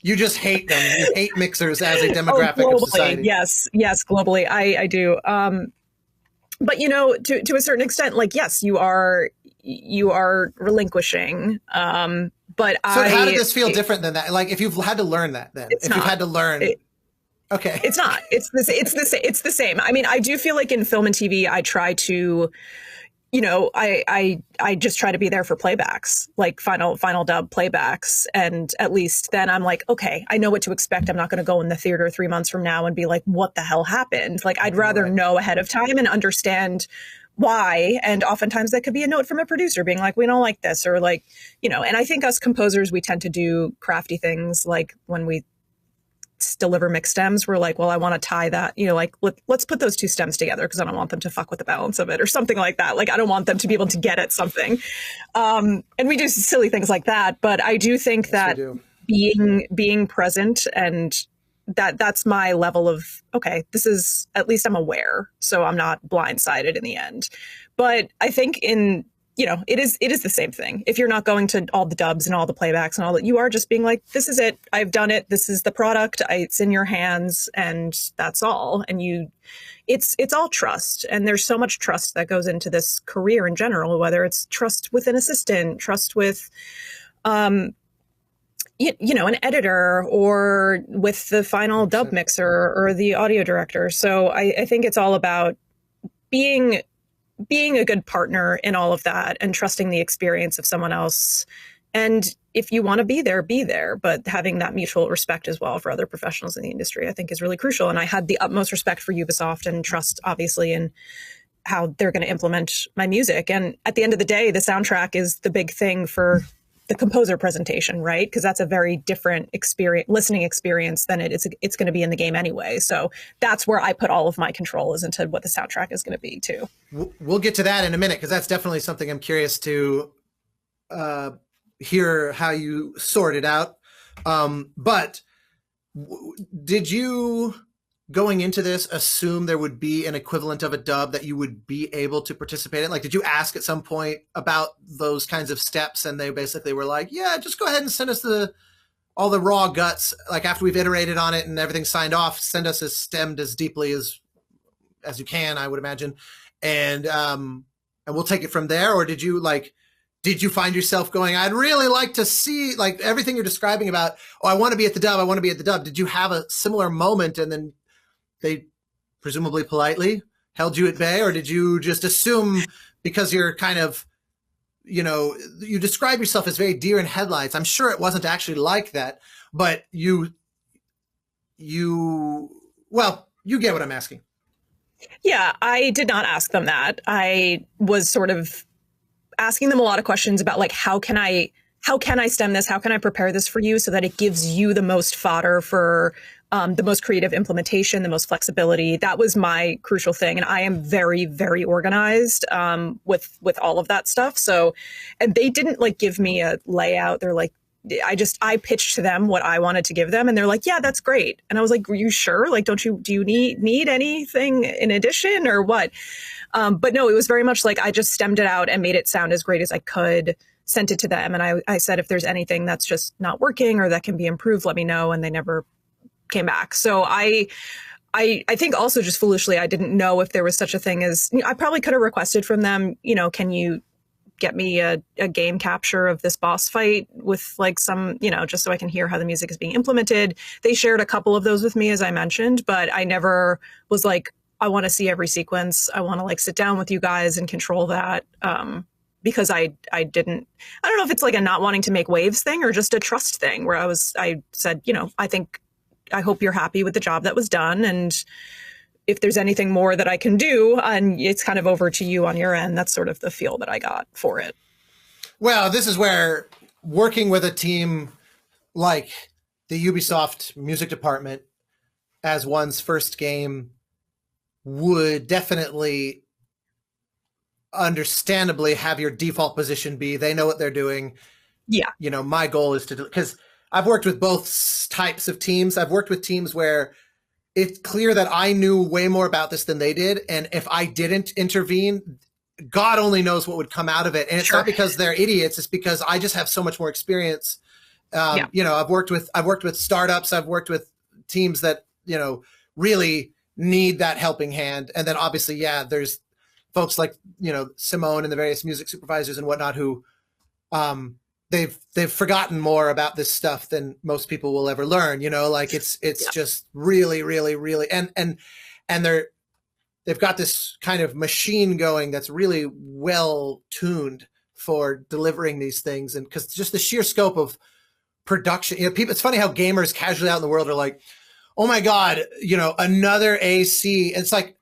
You just hate them. You hate mixers as a demographic of society. Yes, globally. I do. But to a certain extent, like, yes, you are relinquishing. But how did this feel different than that? Like, if you've had to learn that, then you've had to learn, okay, it's not. It's the same. I mean, I do feel like in film and TV, I try to, I just try to be there for playbacks, like final dub playbacks, and at least then I'm like, okay, I know what to expect. I'm not going to go in the theater 3 months from now and be like, what the hell happened? Like, I'd rather know ahead of time and understand why. And oftentimes that could be a note from a producer being like, we don't like this, or like, and I think us composers, we tend to do crafty things. Like when we deliver mixed stems, we're like, well, I want to tie that, like let's put those two stems together because I don't want them to fuck with the balance of it or something like that. Like, I don't want them to be able to get at something. And we do silly things like that. But I do think that being present, and that's my level of, okay, this is, at least I'm aware, so I'm not blindsided in the end. But I think it is the same thing. If you're not going to all the dubs and all the playbacks and all that, you are just being like, this is it. I've done it. This is the product. It's in your hands, and that's all. And it's all trust. And there's so much trust that goes into this career in general, whether it's trust with an assistant, trust with, an editor, or with the final dub mixer or the audio director. So I think it's all about being a good partner in all of that and trusting the experience of someone else. And if you want to be there, but having that mutual respect as well for other professionals in the industry, I think is really crucial. And I had the utmost respect for Ubisoft and trust, obviously, in how they're going to implement my music. And at the end of the day, the soundtrack is the big thing for the composer presentation, right? Because that's a very different listening experience than it's going to be in the game anyway. So that's where I put all of my control, is into what the soundtrack is going to be too. We'll get to that in a minute, because that's definitely something I'm curious to hear how you sort it out. But did you, going into this, assume there would be an equivalent of a dub that you would be able to participate in? Like, did you ask at some point about those kinds of steps, and they basically were like, yeah, just go ahead and send us all the raw guts, like after we've iterated on it and everything's signed off, send us as stemmed as deeply as you can, I would imagine, and we'll take it from there? Or did you find yourself going, I'd really like to see, like, everything you're describing about, I want to be at the dub. Did you have a similar moment, and then they presumably politely held you at bay? Or did you just assume, because you're kind of, you describe yourself as very deer in headlights? I'm sure it wasn't actually like that, but you get what I'm asking. Yeah, I did not ask them that. I was sort of asking them a lot of questions about, like, how can I stem this? How can I prepare this for you so that it gives you the most fodder for the most creative implementation, the most flexibility. That was my crucial thing. And I am very, very organized with all of that stuff. So, and they didn't like give me a layout. They're like, I pitched to them what I wanted to give them, and they're like, yeah, that's great. And I was like, are you sure? Like, do you need anything in addition or what? But no, it was very much like I just stemmed it out and made it sound as great as I could, sent it to them. And I said, if there's anything that's just not working or that can be improved, let me know. And they never came back. So I think also just foolishly, I didn't know if there was such a thing as, I probably could have requested from them, can you get me a game capture of this boss fight with like some, just so I can hear how the music is being implemented. They shared a couple of those with me, as I mentioned, but I never was like, I want to see every sequence. I want to like sit down with you guys and control that. Because I don't know if it's like a not wanting to make waves thing or just a trust thing where I said, I hope you're happy with the job that was done. And if there's anything more that I can do, and it's kind of over to you on your end, that's sort of the feel that I got for it. Well, this is where working with a team like the Ubisoft music department as one's first game would definitely understandably have your default position be they know what they're doing. Yeah. My goal is to do, because I've worked with both types of teams. I've worked with teams where it's clear that I knew way more about this than they did. And if I didn't intervene, God only knows what would come out of it. And it's not because they're idiots. It's because I just have so much more experience. I've worked with startups. I've worked with teams that, really need that helping hand. And then obviously, there's folks like, Simone and the various music supervisors and whatnot who, they've forgotten more about this stuff than most people will ever learn. It's just really, really, really, and they've got this kind of machine going that's really well tuned for delivering these things. And because just the sheer scope of production, people, it's funny how gamers casually out in the world are like, oh my God, another AC. It's like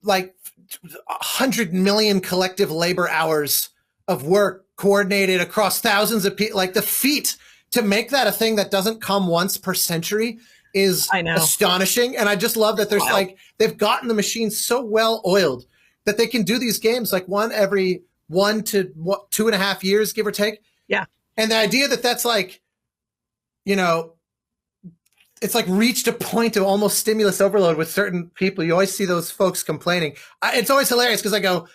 100 million collective labor hours of work coordinated across thousands of people. Like the feat to make that a thing that doesn't come once per century is astonishing. And I just love that there's they've gotten the machine so well oiled that they can do these games like one every 1 to 2.5 years, give or take. Yeah. And the idea that that's like, it's like reached a point of almost stimulus overload with certain people. You always see those folks complaining. It's always hilarious because I go,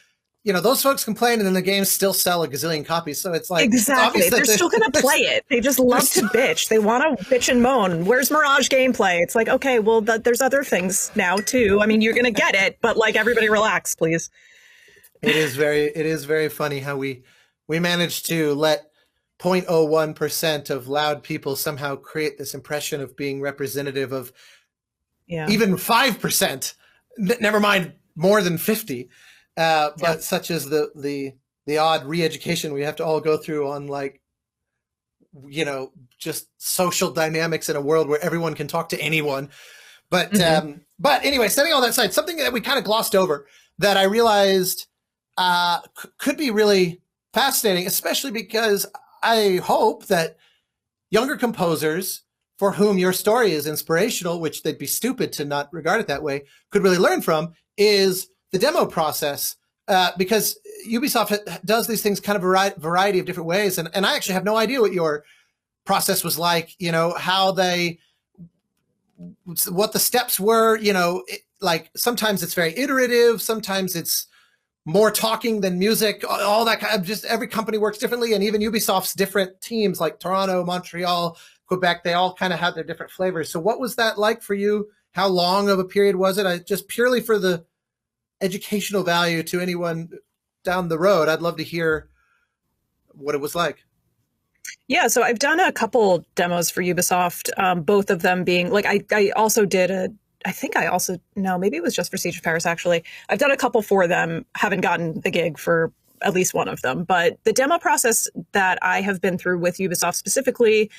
those folks complain and then the games still sell a gazillion copies. So it's like, exactly. They're still going to play it. They just love to bitch. They want to bitch and moan. Where's Mirage gameplay? It's like, okay, well, there's other things now too. I mean, you're going to get it, but like everybody relax, please. It is very funny how we managed to let 0.01% of loud people somehow create this impression of being representative of even 5%, never mind more than 50. But such as the odd re-education we have to all go through on just social dynamics in a world where everyone can talk to anyone. But anyway, setting all that aside, something that we kind of glossed over that I realized could be really fascinating, especially because I hope that younger composers for whom your story is inspirational, which they'd be stupid to not regard it that way, could really learn from, is the demo process, because Ubisoft does these things kind of a variety of different ways. And I actually have no idea what your process was like, what the steps were, sometimes it's very iterative. Sometimes it's more talking than music, all that kind of, just every company works differently. And even Ubisoft's different teams like Toronto, Montreal, Quebec, they all kind of have their different flavors. So what was that like for you? How long of a period was it? Just purely for the educational value to anyone down the road, I'd love to hear what it was like. Yeah, so I've done a couple demos for Ubisoft, both of them being like, I also did maybe it was just for Siege of Paris, actually. I've done a couple for them, haven't gotten the gig for at least one of them. But the demo process that I have been through with Ubisoft specifically,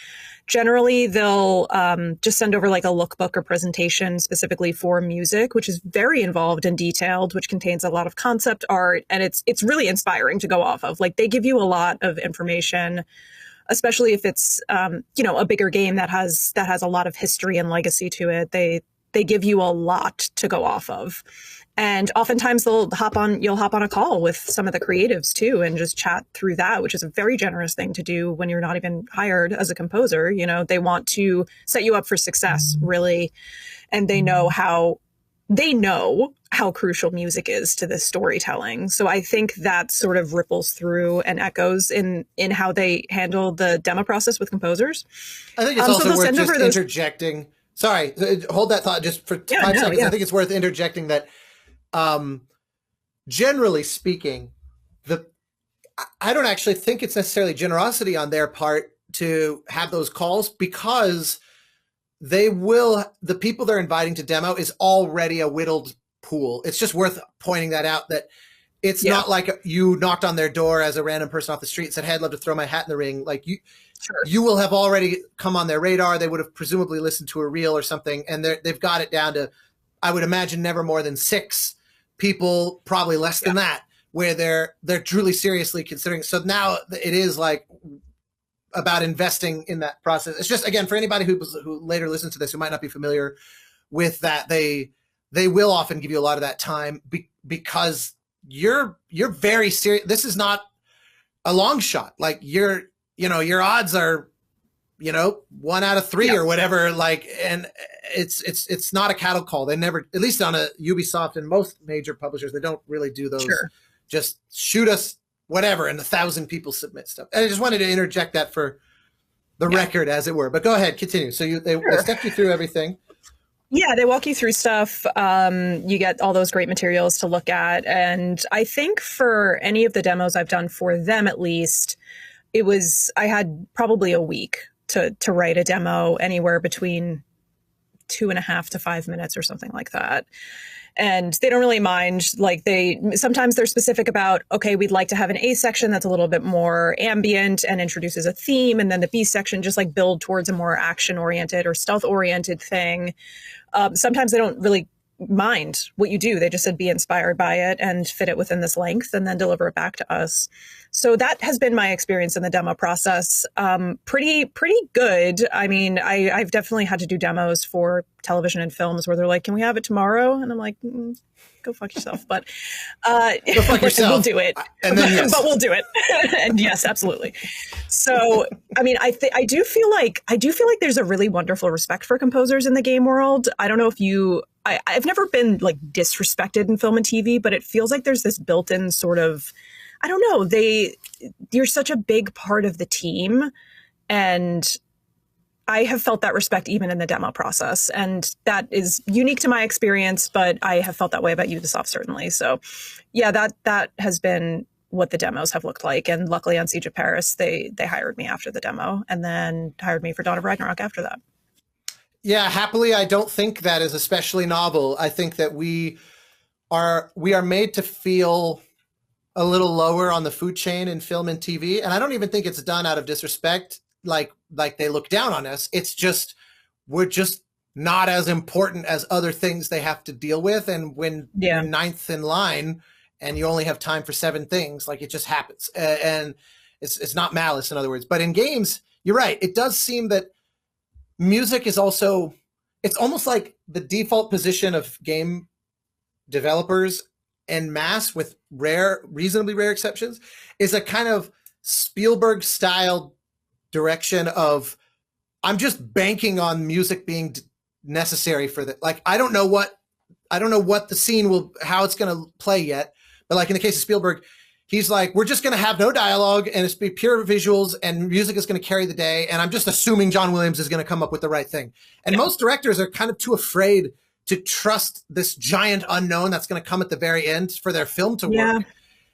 generally they'll just send over like a lookbook or presentation specifically for music, which is very involved and detailed, which contains a lot of concept art. And it's really inspiring to go off of. Like they give you a lot of information especially if it's, you know, a bigger game that has a lot of history and legacy to it. They give you a lot to go off of. And oftentimes you'll hop on a call with some of the creatives too and just chat through that, which is a very generous thing to do when you're not even hired as a composer. You know, they want to set you up for success, really. And they know how crucial music is to this storytelling. So I think that sort of ripples through and echoes in how they handle the demo process with composers. I think it's also worth just interjecting. Sorry, hold that thought just for 5 seconds. Yeah. I think it's worth interjecting that generally speaking, I don't actually think it's necessarily generosity on their part to have those calls, because the people they're inviting to demo is already a whittled pool. It's just worth pointing that out, that it's not like you knocked on their door as a random person off the street and said, hey, I'd love to throw my hat in the ring. Like you will have already come on their radar. They would have presumably listened to a reel or something, and they've got it down to, I would imagine, never more than 6 people, probably less than that, where they're truly seriously considering. So now it is like about investing in that process. It's just, again, for anybody who later listens to this, who might not be familiar with that, they will often give you a lot of that time because you're very serious. This is not a long shot. Like your odds are, 1 out of 3 or whatever. Like, and it's not a cattle call. They never, at least on a Ubisoft and most major publishers, they don't really do those. Sure. Just shoot us whatever, and 1,000 people submit stuff. And I just wanted to interject that for the record, as it were. But go ahead, continue. So they stepped you through everything. Yeah, they walk you through stuff. You get all those great materials to look at. And I think for any of the demos I've done for them, at least, I had probably a week to write a demo, anywhere between 2.5 to 5 minutes or something like that. And they don't really mind. Like sometimes they're specific about, okay, we'd like to have an A section that's a little bit more ambient and introduces a theme. And then the B section just like build towards a more action oriented or stealth oriented thing. Sometimes they don't really mind what you do. They just said, be inspired by it and fit it within this length and then deliver it back to us. So that has been my experience in the demo process. Pretty good. I mean, I've definitely had to do demos for television and films where they're like, can we have it tomorrow? And I'm like, go fuck yourself. But go fuck yourself. We'll do it. And then yes. But we'll do it. And yes, absolutely. So, I mean, I do feel like there's a really wonderful respect for composers in the game world. I don't know if I've never been like disrespected in film and TV, but it feels like there's this built-in sort of, I don't know, you're such a big part of the team. And I have felt that respect even in the demo process. And that is unique to my experience, but I have felt that way about Ubisoft, certainly. So yeah, that has been what the demos have looked like. And luckily on Siege of Paris, they hired me after the demo and then hired me for Dawn of Ragnarok after that. Yeah, happily, I don't think that is especially novel. I think that we are made to feel a little lower on the food chain in film and TV. And I don't even think it's done out of disrespect, like they look down on us. It's just, we're just not as important as other things they have to deal with. And when you're 9th in line and you only have time for 7 things, like it just happens. And it's not malice, in other words. But in games, you're right. It does seem that music is also, it's almost like the default position of game developers en masse, with reasonably rare exceptions, is a kind of Spielberg style direction of, I'm just banking on music being necessary for that. Like, I don't know what the scene how it's going to play yet. But like in the case of Spielberg, he's like, we're just going to have no dialogue and it's be pure visuals and music is going to carry the day. And I'm just assuming John Williams is going to come up with the right thing. And most directors are kind of too afraid to trust this giant unknown that's going to come at the very end for their film to work.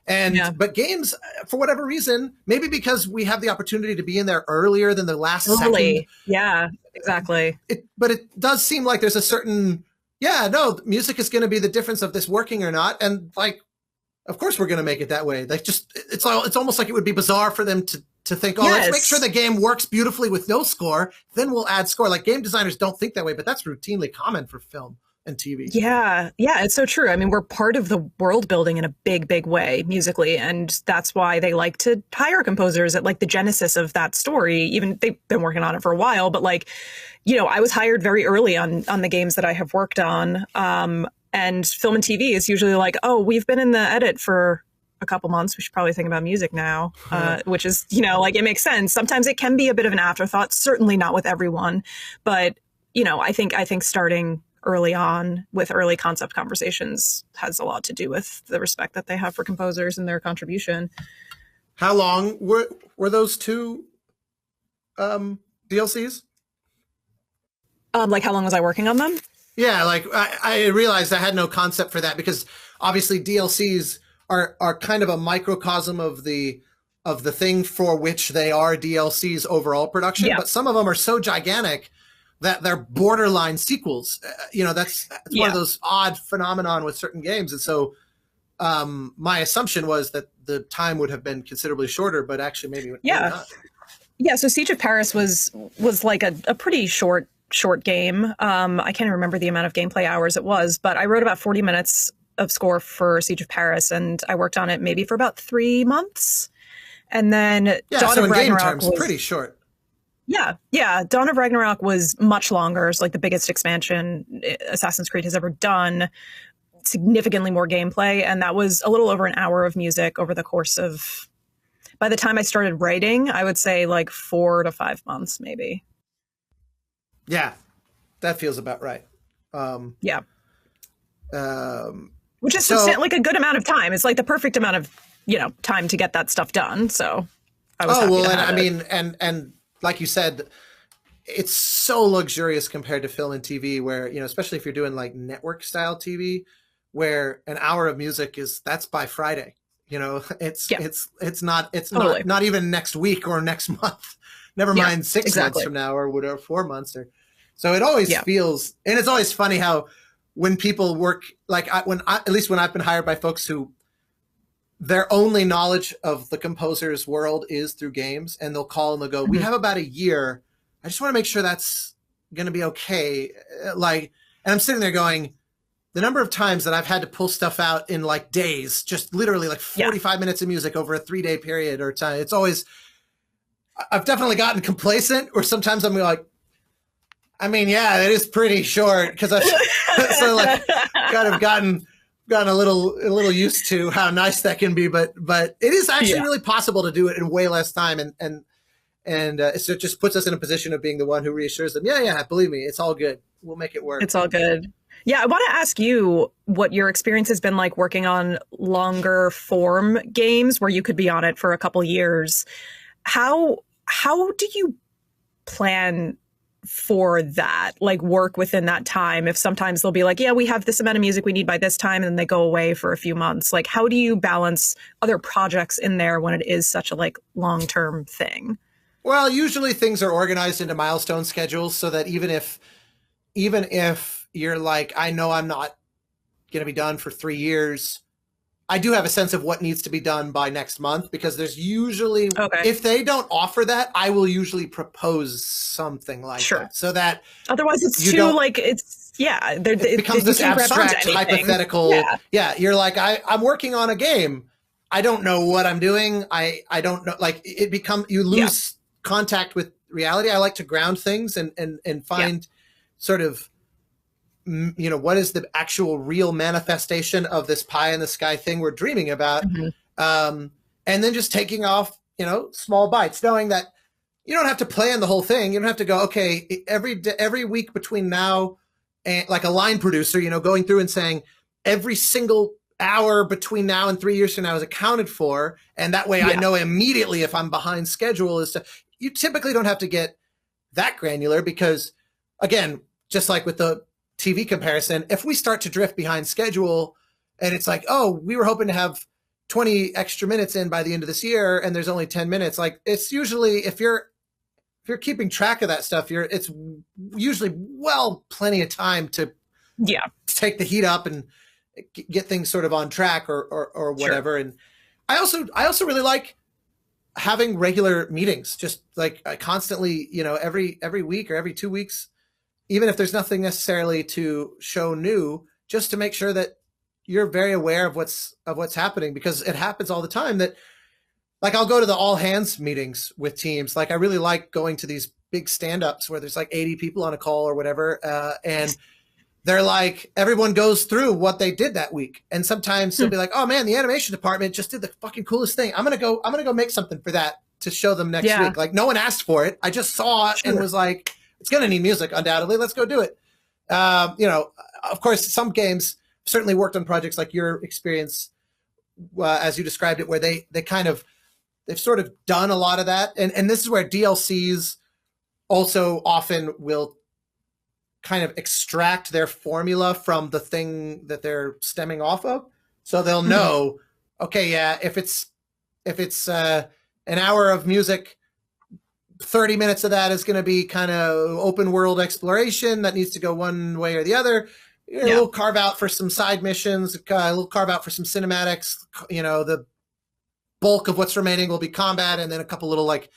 But games, for whatever reason, maybe because we have the opportunity to be in there earlier than the last second. Yeah, exactly. But it does seem like there's a certain, music is going to be the difference of this working or not. And like, of course we're going to make it that way. Like, just, it's almost like it would be bizarre for them to think, let's make sure the game works beautifully with no score, then we'll add score. Like, game designers don't think that way, but that's routinely common for film. and TV. Yeah, yeah, it's so true. I mean, we're part of the world building in a big, big way musically, and that's why they like to hire composers at like the genesis of that story. Even they've been working on it for a while, but like, I was hired very early on the games that I have worked on. And film and TV is usually like, oh, we've been in the edit for a couple months. We should probably think about music now, which is, like it makes sense. Sometimes it can be a bit of an afterthought. Certainly not with everyone, but I think starting early on with early concept conversations has a lot to do with the respect that they have for composers and their contribution. How long were those two DLCs? Like how long was I working on them? Yeah, like I realized I had no concept for that because obviously DLCs are kind of a microcosm of the thing for which they are DLCs overall production, but some of them are so gigantic that they're borderline sequels. That's one of those odd phenomenon with certain games. And so my assumption was that the time would have been considerably shorter, but actually maybe not. Yeah, so Siege of Paris was like a pretty short game. I can't remember the amount of gameplay hours it was, but I wrote about 40 minutes of score for Siege of Paris, and I worked on it maybe for about 3 months. And then Dawn of Ragnarok was pretty short. Yeah. Dawn of Ragnarok was much longer. It's like the biggest expansion Assassin's Creed has ever done. Significantly more gameplay. And that was a little over an hour of music over the course of, by the time I started writing, I would say like 4 to 5 months, maybe. Yeah, that feels about right. Which is like a good amount of time. It's like the perfect amount of, time to get that stuff done. So I was happy to have it. And like you said, it's so luxurious compared to film and TV where, especially if you're doing like network style TV, where an hour of music that's by Friday, it's not even next week or next month, never mind 6 months from now or whatever, 4 months so it always feels, and it's always funny how when people work, like at least when I've been hired by folks who their only knowledge of the composer's world is through games, and they'll call and they'll go, we have about a year. I just want to make sure that's going to be okay. And I'm sitting there going, the number of times that I've had to pull stuff out in like days, just literally like 45 minutes of music over a 3-day period or time. It's always, I've definitely gotten complacent, or sometimes I'm like, it is pretty short because I've so like kind of gotten a little used to how nice that can be, but it is actually really possible to do it in way less time, and it just puts us in a position of being the one who reassures them, believe me, it's all good, we'll make it work. It's all good. Yeah, I want to ask you what your experience has been like working on longer form games where you could be on it for a couple years. How do you plan for that, like work within that time? If sometimes they'll be like, we have this amount of music we need by this time, and then they go away for a few months. Like, how do you balance other projects in there when it is such a like long-term thing? Well, usually things are organized into milestone schedules so that even if you're like, I know I'm not going to be done for 3 years, I do have a sense of what needs to be done by next month, because there's usually, if they don't offer that, I will usually propose something like that, so that otherwise it's too like, it becomes this abstract hypothetical. You're like, I'm working on a game. I don't know what I'm doing. I don't know. Like you lose contact with reality. I like to ground things and find sort of, what is the actual real manifestation of this pie in the sky thing we're dreaming about? And then just taking off, small bites, knowing that you don't have to plan the whole thing. You don't have to go, okay, every week between now and like a line producer, going through and saying every single hour between now and 3 years from now is accounted for. And that way I know immediately if I'm behind schedule. You typically don't have to get that granular, because again, just like with the TV comparison, if we start to drift behind schedule and it's like, oh, we were hoping to have 20 extra minutes in by the end of this year and there's only 10 minutes, like it's usually, if you're keeping track of that stuff, it's usually plenty of time to take the heat up and get things sort of on track or whatever. And I also really like having regular meetings, just like constantly, every week or every 2 weeks, even if there's nothing necessarily to show new, just to make sure that you're very aware of what's happening, because it happens all the time that, like, I'll go to the all hands meetings with teams. Like, I really like going to these big stand-ups where there's like 80 people on a call or whatever. And they're like, everyone goes through what they did that week. And sometimes they'll be like, oh man, the animation department just did the fucking coolest thing. I'm going to go make something for that to show them next week. Like, no one asked for it. I just saw it and was like, it's going to need music undoubtedly. Let's go do it. You know, of course, some games certainly worked on projects like your experience, as you described it, where they've sort of done a lot of that. And this is where DLCs also often will kind of extract their formula from the thing that they're stemming off of. So they'll know, okay, yeah, if it's an hour of music, 30 minutes of that is going to be kind of open world exploration that needs to go one way or the other. A little carve out for some side missions, a little carve out for some cinematics. You know, the bulk of what's remaining will be combat, and then a couple little like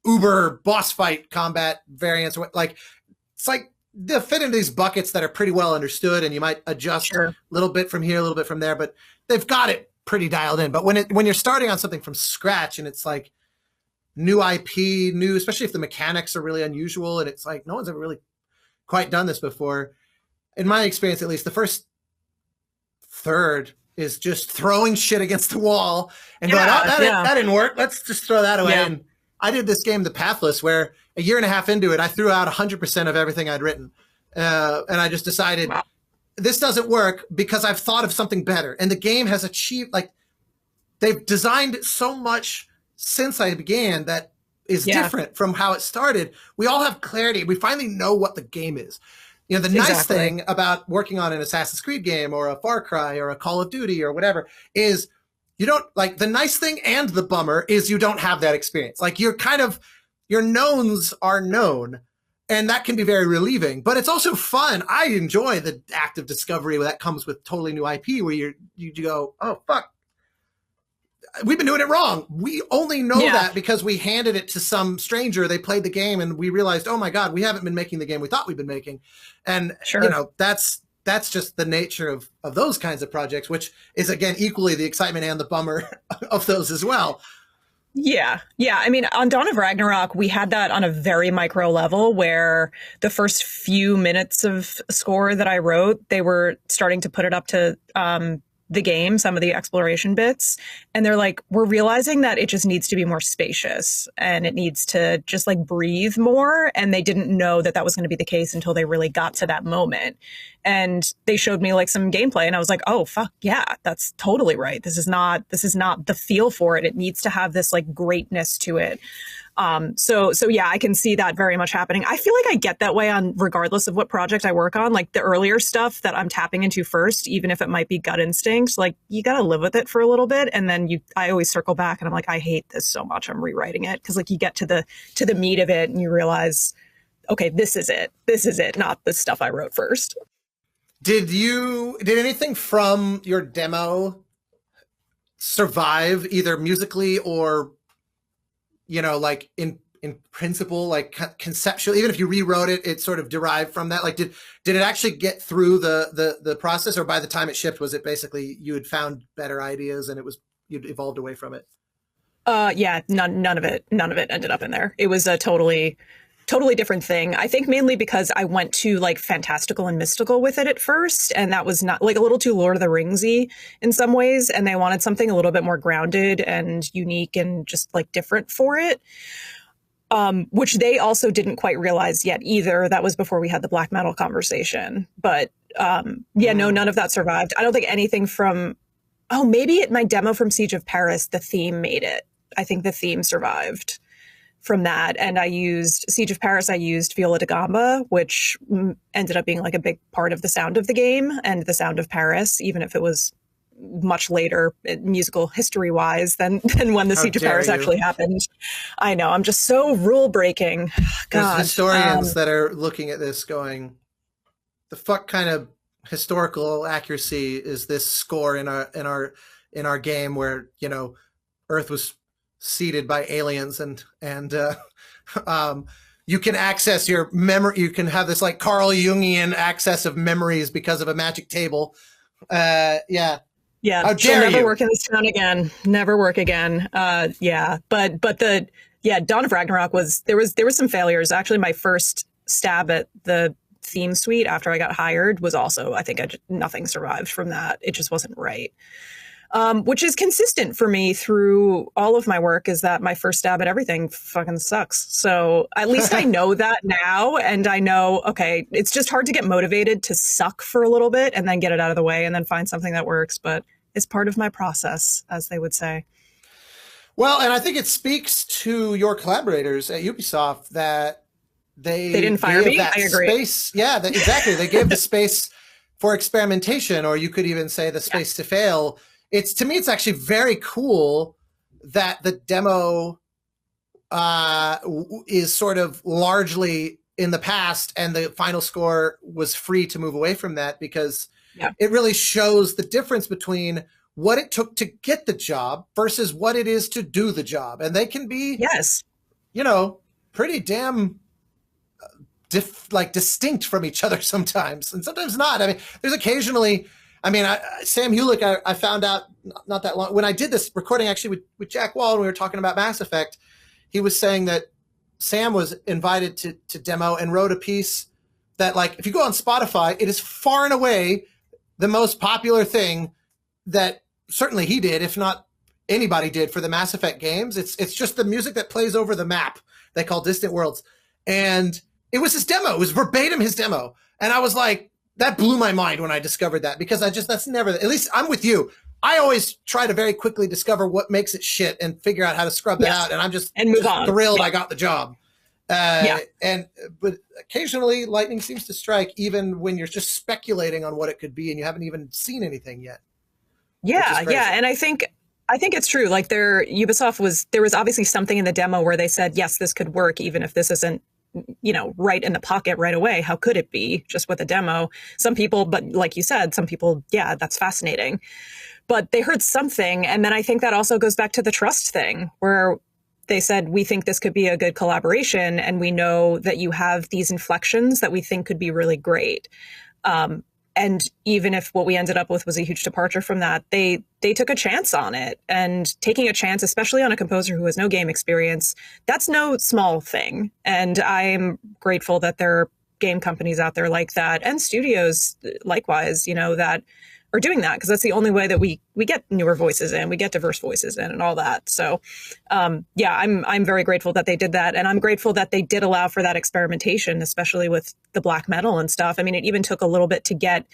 uber boss fight combat variants. Like, it's like they'll fit into these buckets that are pretty well understood, and you might adjust a little bit from here, a little bit from there, but they've got it pretty dialed in. But when you're starting on something from scratch and it's like new IP, especially if the mechanics are really unusual and it's like no one's ever really quite done this before. In my experience, at least, the first third is just throwing shit against the wall and going, oh, that didn't work. Let's just throw that away. And I did this game, The Pathless, where a year and a half into it, I threw out 100% of everything I'd written. And I just decided this doesn't work because I've thought of something better. And the game has achieved, like, they've designed so much since I began that is different from how it started. We all have clarity. We finally know what the game is. You know, the nice thing about working on an Assassin's Creed game or a Far Cry or a Call of Duty or whatever is you don't, like, the nice thing and the bummer is you don't have that experience. Like, you're kind of, your knowns are known, and that can be very relieving, but it's also fun. I enjoy the act of discovery that comes with totally new IP where you go, oh, fuck, we've been doing it wrong. We only know that because we handed it to some stranger. They played the game and we realized, oh my God, we haven't been making the game we thought we'd been making. And, you know, that's just the nature of those kinds of projects, which is, again, equally the excitement and the bummer of those as well. Yeah. Yeah. I mean, on Dawn of Ragnarok, we had that on a very micro level where the first few minutes of score that I wrote, they were starting to put it up to the game, some of the exploration bits. And they're like, we're realizing that it just needs to be more spacious and it needs to just like breathe more. And they didn't know that that was going to be the case until they really got to that moment. And they showed me like some gameplay and I was like, oh, fuck yeah, that's totally right. This is not the feel for it. It needs to have this like greatness to it. So yeah, I can see that very much happening. I feel like I get that way on regardless of what project I work on, like the earlier stuff that I'm tapping into first, even if it might be gut instinct, like you got to live with it for a little bit. And then I always circle back and I'm like, I hate this so much. I'm rewriting it. Cause like you get to the meat of it and you realize, okay, this is it, not the stuff I wrote first. Did anything from your demo survive either musically or, you know, like in principle, like conceptual, even if you rewrote it, it sort of derived from that? Like, did it actually get through the process, or by the time it shipped, was it basically you had found better ideas and you'd evolved away from it? Yeah, none of it ended up in there. It was a totally different thing. I think mainly because I went to like fantastical and mystical with it at first. And that was not like a little too Lord of the Ringsy in some ways. And they wanted something a little bit more grounded and unique and just like different for it. Which they also didn't quite realize yet either. That was before we had the black metal conversation. But no, none of that survived. I don't think anything from, maybe my demo from Siege of Paris, the theme made it. I think the theme survived from that. And I used Siege of Paris, I used Viola da Gamba, which ended up being like a big part of the sound of the game and the sound of Paris, even if it was much later musical history wise than when the Siege of Paris actually happened. I know, I'm just so rule breaking. God. There's historians that are looking at this going, the fuck kind of historical accuracy is this score in our game where, you know, Earth was seeded by aliens and you can access your memory. You can have this like Carl Jungian access of memories because of a magic table. Yeah. Yeah. How dare never you? work in this town again. Never work again. Yeah. But Dawn of Ragnarok there was some failures. Actually, my first stab at the theme suite after I got hired was also, I think nothing survived from that. It just wasn't right. Which is consistent for me through all of my work, is that my first stab at everything fucking sucks. So at least I know that now, and I know, okay, it's just hard to get motivated to suck for a little bit and then get it out of the way and then find something that works. But it's part of my process, as they would say. Well, and I think it speaks to your collaborators at Ubisoft that they didn't fire me. I agree. Space. Yeah, exactly. They gave the space for experimentation, or you could even say the space to fail. To me, it's actually very cool that the demo is sort of largely in the past and the final score was free to move away from that, because it really shows the difference between what it took to get the job versus what it is to do the job. And they can be, pretty damn distinct from each other sometimes, and sometimes not. I mean, there's occasionally... Sam Hulick, I found out not that long, when I did this recording actually with Jack Wall, and we were talking about Mass Effect, he was saying that Sam was invited to demo and wrote a piece that, like, if you go on Spotify, it is far and away the most popular thing that certainly he did, if not anybody did, for the Mass Effect games. It's just the music that plays over the map they call Distant Worlds. And it was his demo. It was verbatim his demo. And I was like, that blew my mind when I discovered that, because that's never, at least I'm with you. I always try to very quickly discover what makes it shit and figure out how to scrub that out. And I'm just move on. Thrilled I got the job. But occasionally lightning seems to strike even when you're just speculating on what it could be and you haven't even seen anything yet. Yeah. And I think it's true. Like there was obviously something in the demo where they said, yes, this could work, even if this isn't, right in the pocket right away. How could it be just with a demo? Some people, but like you said, some people, that's fascinating. But they heard something. And then I think that also goes back to the trust thing, where they said, we think this could be a good collaboration. And we know that you have these inflections that we think could be really great. And even if what we ended up with was a huge departure from that, they took a chance on it. And taking a chance, especially on a composer who has no game experience, that's no small thing. And I'm grateful that there are game companies out there like that, and studios likewise, that are doing that, because that's the only way that we get newer voices in, we get diverse voices in, and all that. So, I'm very grateful that they did that, and I'm grateful that they did allow for that experimentation, especially with the black metal and stuff. I mean, it even took a little bit to get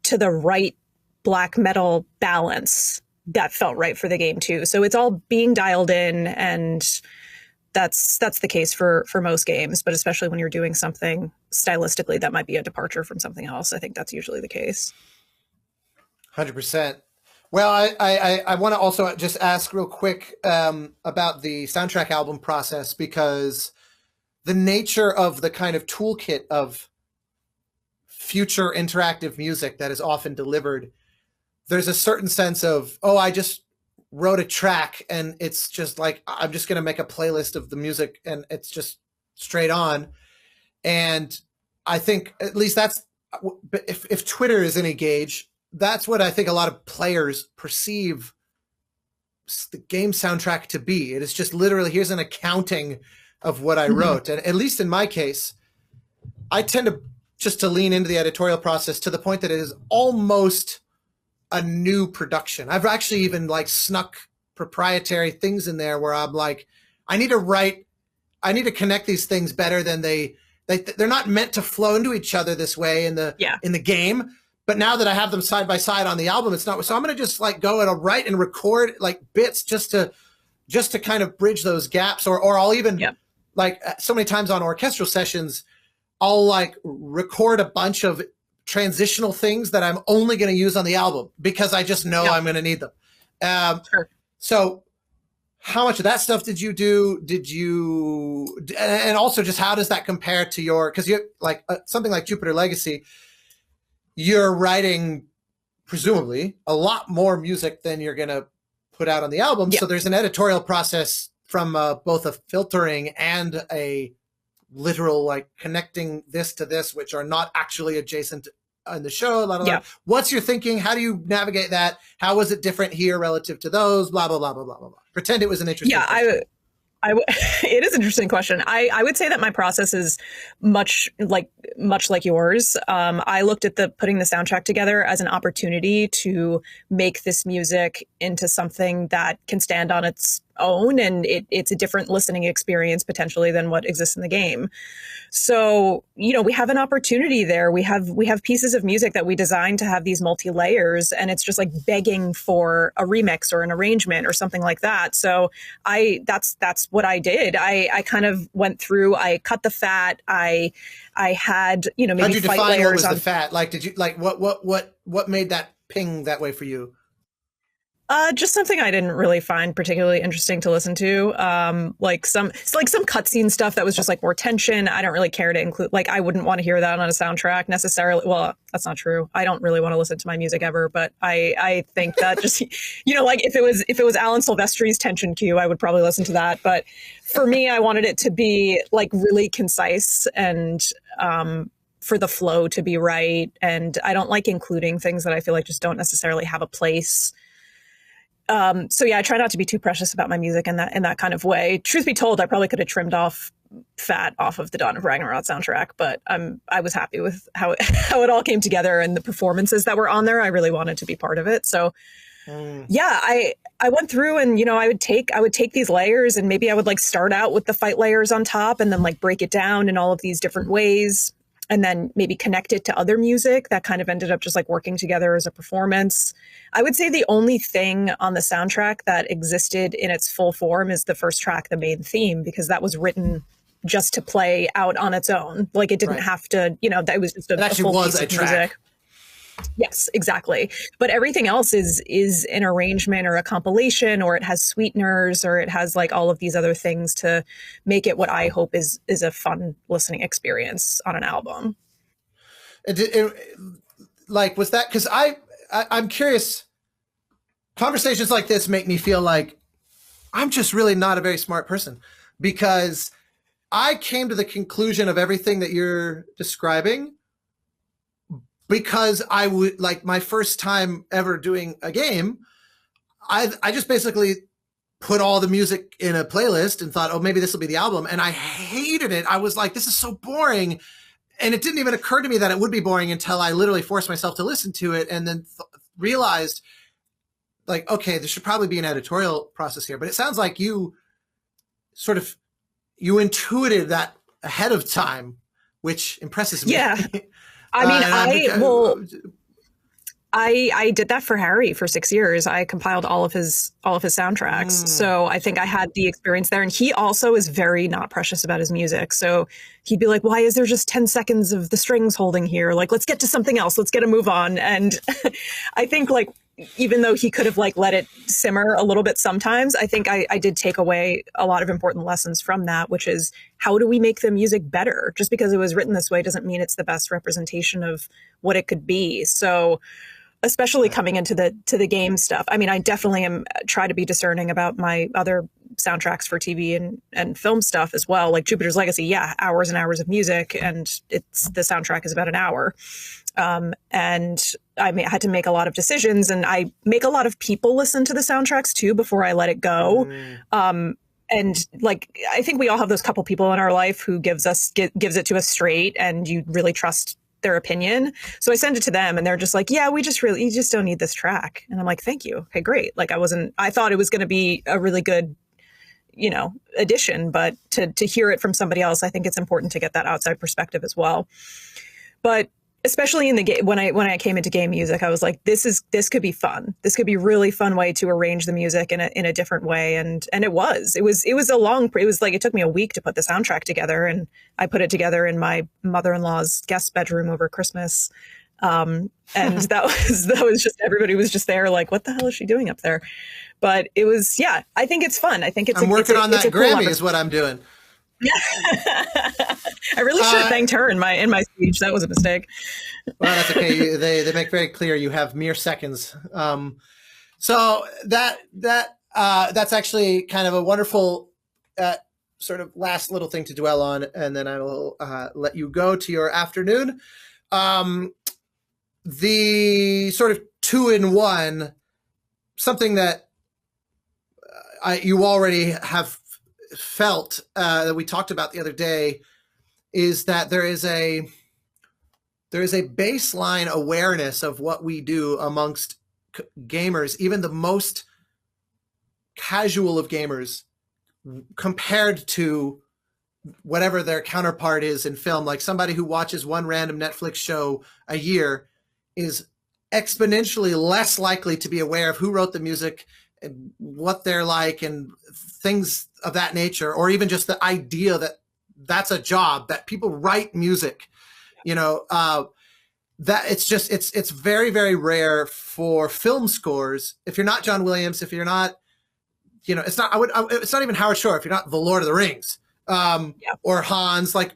to the right black metal balance that felt right for the game too. So it's all being dialed in, and that's the case for most games, but especially when you're doing something stylistically that might be a departure from something else, I think that's usually the case. 100%. Well, I want to also just ask real quick about the soundtrack album process, because the nature of the kind of toolkit of future interactive music that is often delivered, there's a certain sense of, I just wrote a track and it's just like, I'm just going to make a playlist of the music and it's just straight on. And I think at least that's, if Twitter is any gauge, that's what I think a lot of players perceive the game soundtrack to be. It is just literally, here's an accounting of what I wrote. And at least in my case, I tend to lean into the editorial process to the point that it is almost a new production. I've actually even snuck proprietary things in there where I'm like, I need to connect these things better than they're not meant to flow into each other this way in the game. But now that I have them side by side on the album, it's not. So I'm going to just go and I'll write and record bits just to kind of bridge those gaps, or I'll even so many times on orchestral sessions, I'll record a bunch of transitional things that I'm only going to use on the album because I just know I'm going to need them. Sure. So how much of that stuff did you do? And also just how does that compare to because you something like Jupiter Legacy, you're writing presumably a lot more music than you're going to put out on the album. So there's an editorial process from both a filtering and a literal, like connecting this to this, which are not actually adjacent in the show. Yeah. What's your thinking? How do you navigate that? How was it different here relative to those? Blah, blah, blah, blah, blah, blah, blah. Pretend it was an interesting question. It is an interesting question. I would say that my process is much like yours. I looked at putting the soundtrack together as an opportunity to make this music into something that can stand on its own, and it's a different listening experience potentially than what exists in the game. So, we have an opportunity there. We have pieces of music that we designed to have these multi-layers, and it's just like begging for a remix or an arrangement or something like that. So that's what I did. I kind of went through, I cut the fat. I had, maybe how'd you fight define layers what was on the fat? Like, did you like what made that ping that way for you? Just something I didn't really find particularly interesting to listen to. Like some cutscene stuff that was just like more tension. I don't really care to include, like, I wouldn't want to hear that on a soundtrack necessarily. Well, that's not true. I don't really want to listen to my music ever, but I think that just, like if it was Alan Silvestri's tension cue, I would probably listen to that. But for me, I wanted it to be like really concise and, for the flow to be right. And I don't like including things that I feel like just don't necessarily have a place. So yeah, I try not to be too precious about my music in that kind of way. Truth be told, I probably could have trimmed fat off of the Dawn of Ragnarok soundtrack, but I was happy with how it all came together and the performances that were on there. I really wanted to be part of it. So yeah, I went through and, I would take these layers and maybe I would like start out with the fight layers on top and then like break it down in all of these different ways. And then maybe connect it to other music that kind of ended up just like working together as a performance. I would say the only thing on the soundtrack that existed in its full form is the first track, the main theme, because that was written just to play out on its own. Like it didn't have to, that was just a full piece of music. Yes, exactly. But everything else is an arrangement or a compilation, or it has sweeteners, or it has like all of these other things to make it what I hope is a fun listening experience on an album. Was that, because I'm curious, conversations like this make me feel like I'm just really not a very smart person, because I came to the conclusion of everything that you're describing because I would, like, my first time ever doing a game, I just basically put all the music in a playlist and thought, oh, maybe this will be the album. And I hated it. I was like, this is so boring. And it didn't even occur to me that it would be boring until I literally forced myself to listen to it and then realized, like, okay, there should probably be an editorial process here. But it sounds like you intuited that ahead of time, which impresses me. Yeah. I mean, I did that for Harry for 6 years. I compiled all of his soundtracks. So I think I had the experience there. And he also is very not precious about his music. So he'd be like, why is there just 10 seconds of the strings holding here? Like, let's get to something else. Let's get a move on. And I think, like, even though he could have like let it simmer a little bit sometimes, I think I did take away a lot of important lessons from that, which is, how do we make the music better? Just because it was written this way doesn't mean it's the best representation of what it could be. So especially coming into the game stuff. I mean, I definitely try to be discerning about my other soundtracks for TV and film stuff as well. Like Jupiter's Legacy, yeah, hours and hours of music, and the soundtrack is about an hour. And I had to make a lot of decisions, and I make a lot of people listen to the soundtracks too before I let it go. And like, I think we all have those couple people in our life who gives it to us straight, and you really trust their opinion. So I send it to them and they're just like, yeah, you just don't need this track. And I'm like, thank you. Okay, great. Like I thought it was going to be a really good, addition, but to hear it from somebody else, I think it's important to get that outside perspective as well. But especially in the game, when I came into game music, I was like, this could be fun. This could be a really fun way to arrange the music in a different way. And it was like, it took me a week to put the soundtrack together, and I put it together in my mother-in-law's guest bedroom over Christmas. And that was just, everybody was just there like, what the hell is she doing up there? But it was, yeah, I think it's fun. I think I'm working on that Grammy is what I'm doing. I really should have thanked her in my speech. That was a mistake. Well, that's okay. They make very clear you have mere seconds. So that's actually kind of a wonderful sort of last little thing to dwell on, and then I will let you go to your afternoon. The sort of 2-in-1, something that you already have felt that we talked about the other day, is that there is a baseline awareness of what we do amongst gamers, even the most casual of gamers, compared to whatever their counterpart is in film. Like somebody who watches one random Netflix show a year is exponentially less likely to be aware of who wrote the music and what they're like and things of that nature, or even just the idea that that's a job, that people write music, that it's very, very rare for film scores. If you're not John Williams, if you're not, it's not even Howard Shore. If you're not the Lord of the Rings, or Hans, like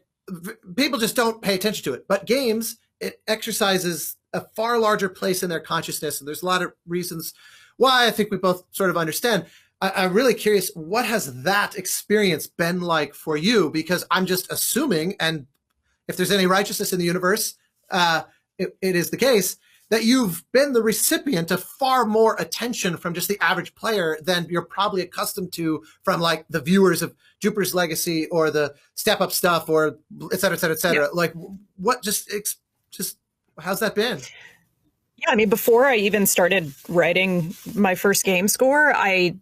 people just don't pay attention to it. But games, it exercises a far larger place in their consciousness. And there's a lot of reasons why I think we both sort of understand. I'm really curious, what has that experience been like for you? Because I'm just assuming, and if there's any righteousness in the universe, it is the case that you've been the recipient of far more attention from just the average player than you're probably accustomed to from like the viewers of Jupiter's Legacy or the Step Up stuff, or et cetera, et cetera, et cetera. Yeah. Like what, just how's that been? Yeah, I mean, before I even started writing my first game score, I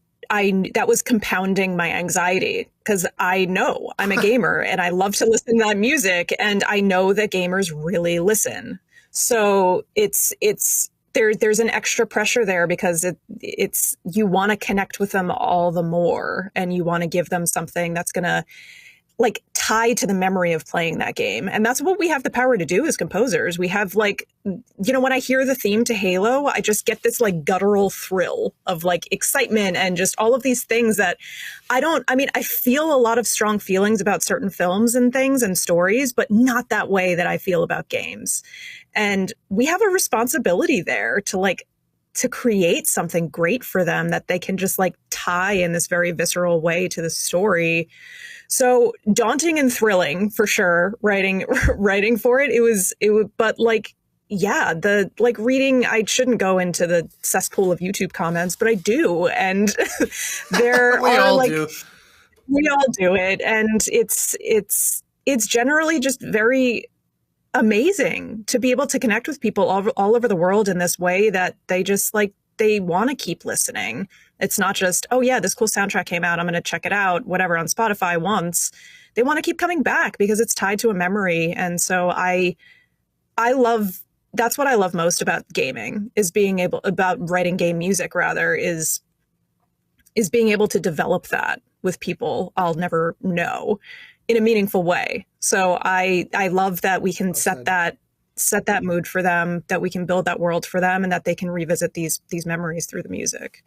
that was compounding my anxiety, because I know I'm a gamer and I love to listen to that music, and I know that gamers really listen. So there's an extra pressure there, because it's you want to connect with them all the more, and you want to give them something that's going to like tie to the memory of playing that game. And that's what we have the power to do as composers. We have like, when I hear the theme to Halo, I just get this like guttural thrill of like excitement and just all of these things that I feel a lot of strong feelings about certain films and things and stories, but not that way that I feel about games. And we have a responsibility there to create something great for them that they can just like tie in this very visceral way to the story. So daunting and thrilling for sure, writing for it. It was, but like, yeah, reading, I shouldn't go into the cesspool of YouTube comments, but I do. And there we are all like, do. We all do it. And it's generally just very amazing to be able to connect with people all over the world in this way that they just like, they want to keep listening. It's not just, oh yeah, this cool soundtrack came out, I'm going to check it out, whatever, on Spotify once. They want to keep coming back because it's tied to a memory. And so that's what I love most about gaming, is about writing game music rather, is being able to develop that with people I'll never know in a meaningful way. So I love that we can set that mood for them, that we can build that world for them, and that they can revisit these memories through the music.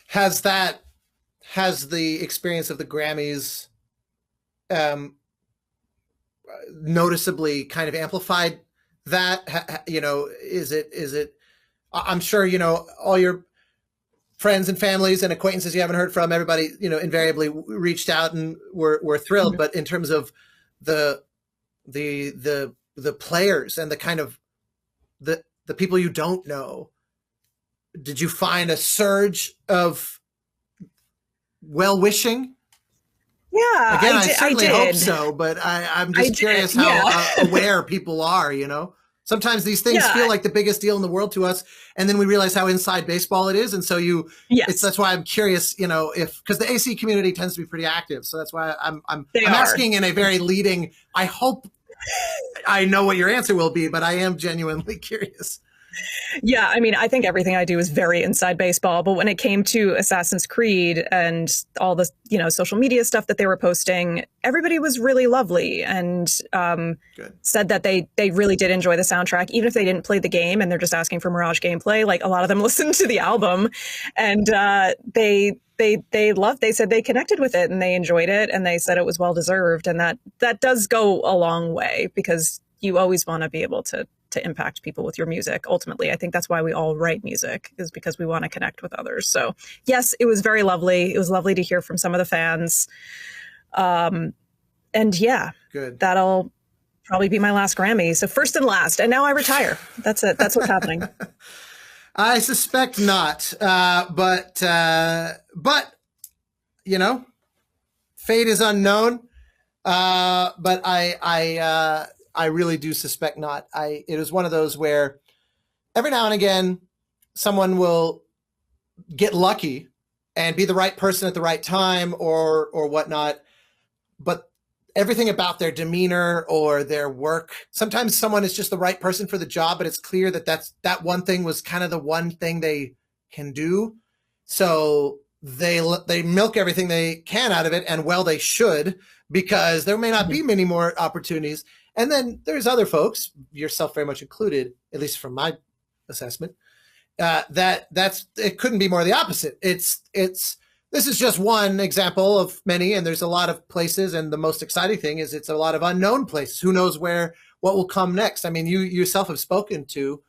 Has the experience of the Grammys noticeably kind of amplified that? Is it, I'm sure, all your friends and families and acquaintances you haven't heard from, everybody, invariably reached out and were thrilled. Mm-hmm. But in terms of the players and the kind of the people you don't know, did you find a surge of well-wishing? Yeah, again, I certainly hope so, but I'm just curious how aware people are. Sometimes these things feel like the biggest deal in the world to us, and then we realize how inside baseball it is, and so that's why I'm curious, because the AC community tends to be pretty active, so that's why I'm asking in a very leading. I hope I know what your answer will be, but I am genuinely curious. Yeah, I mean, I think everything I do is very inside baseball. But when it came to Assassin's Creed and all the, social media stuff that they were posting, everybody was really lovely and said that they really did enjoy the soundtrack, even if they didn't play the game and they're just asking for Mirage gameplay. Like a lot of them listened to the album, and they said they connected with it and they enjoyed it, and they said it was well deserved. And that does go a long way, because you always want to be able to impact people with your music. Ultimately, I think that's why we all write music, is because we want to connect with others. So yes, it was very lovely. It was lovely to hear from some of the fans. And yeah, Good. that'll probably be my last Grammy. So first and last, and now I retire. That's it. That's what's happening. I suspect not. But you know, fate is unknown. But I really do suspect not. It is one of those where every now and again, someone will get lucky and be the right person at the right time or whatnot. But everything about their demeanor or their work, sometimes someone is just the right person for the job, but it's clear that that one thing was kind of the one thing they can do. So they milk everything they can out of it, and well, they should, because there may not be many more opportunities. And then there's other folks, yourself very much included, at least from my assessment, it couldn't be more the opposite. This is just one example of many, and there's a lot of places, and the most exciting thing is it's a lot of unknown places. Who knows what will come next? I mean, you yourself have spoken to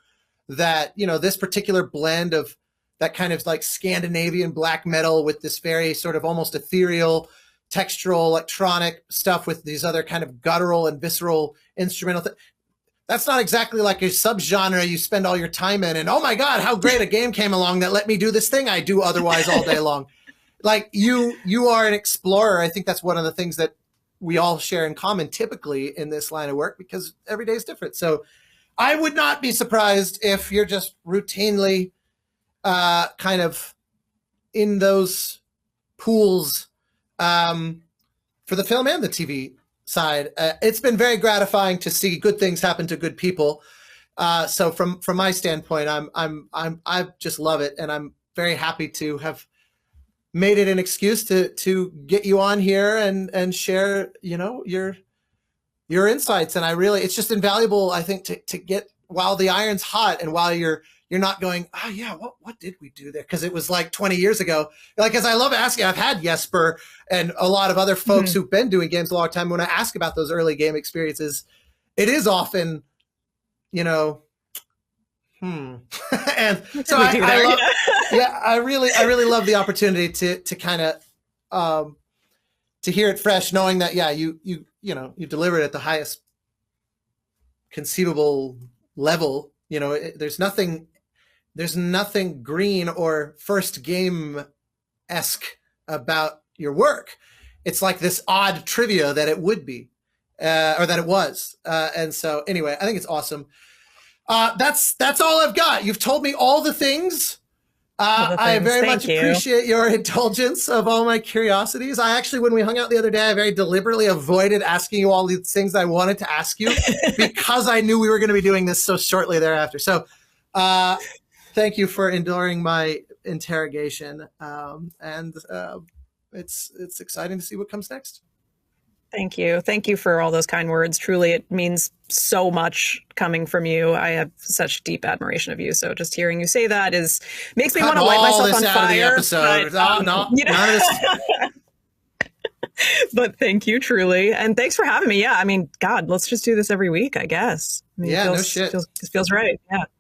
that, this particular blend of that kind of like Scandinavian black metal with this very sort of almost ethereal, textural, electronic stuff with these other kind of guttural and visceral instrumental. That's not exactly like a subgenre you spend all your time in. And oh my God, how great a game came along that let me do this thing I do otherwise all day long. Like you are an explorer. I think that's one of the things that we all share in common typically in this line of work, because every day is different. So I would not be surprised if you're just routinely kind of in those pools for the film and the TV side. It's been very gratifying to see good things happen to good people. So from my standpoint, I just love it, and I'm very happy to have made it an excuse to get you on here and share, your insights. And it's just invaluable, I think, to get while the iron's hot and while you're not going, oh yeah, what did we do there? Because it was like 20 years ago. Like, as I love asking, I've had Jesper and a lot of other folks who've been doing games a long time. When I ask about those early game experiences, it is often, and so I really love the opportunity to kind of to hear it fresh, knowing that you delivered at the highest conceivable level. There's nothing green or first game-esque about your work. It's like this odd trivia that it would be, or that it was. And so anyway, I think it's awesome. That's all I've got. You've told me all the things. I very much appreciate your indulgence of all my curiosities. I actually, when we hung out the other day, I very deliberately avoided asking you all the things I wanted to ask you because I knew we were going to be doing this so shortly thereafter. So thank you for enduring my interrogation. And it's exciting to see what comes next. Thank you. Thank you for all those kind words. Truly, it means so much coming from you. I have such deep admiration of you. So just hearing you say that makes me want to light myself on fire. But thank you, truly. And thanks for having me. Yeah, I mean, God, let's just do this every week, I guess. I mean, no shit. It feels right. Yeah.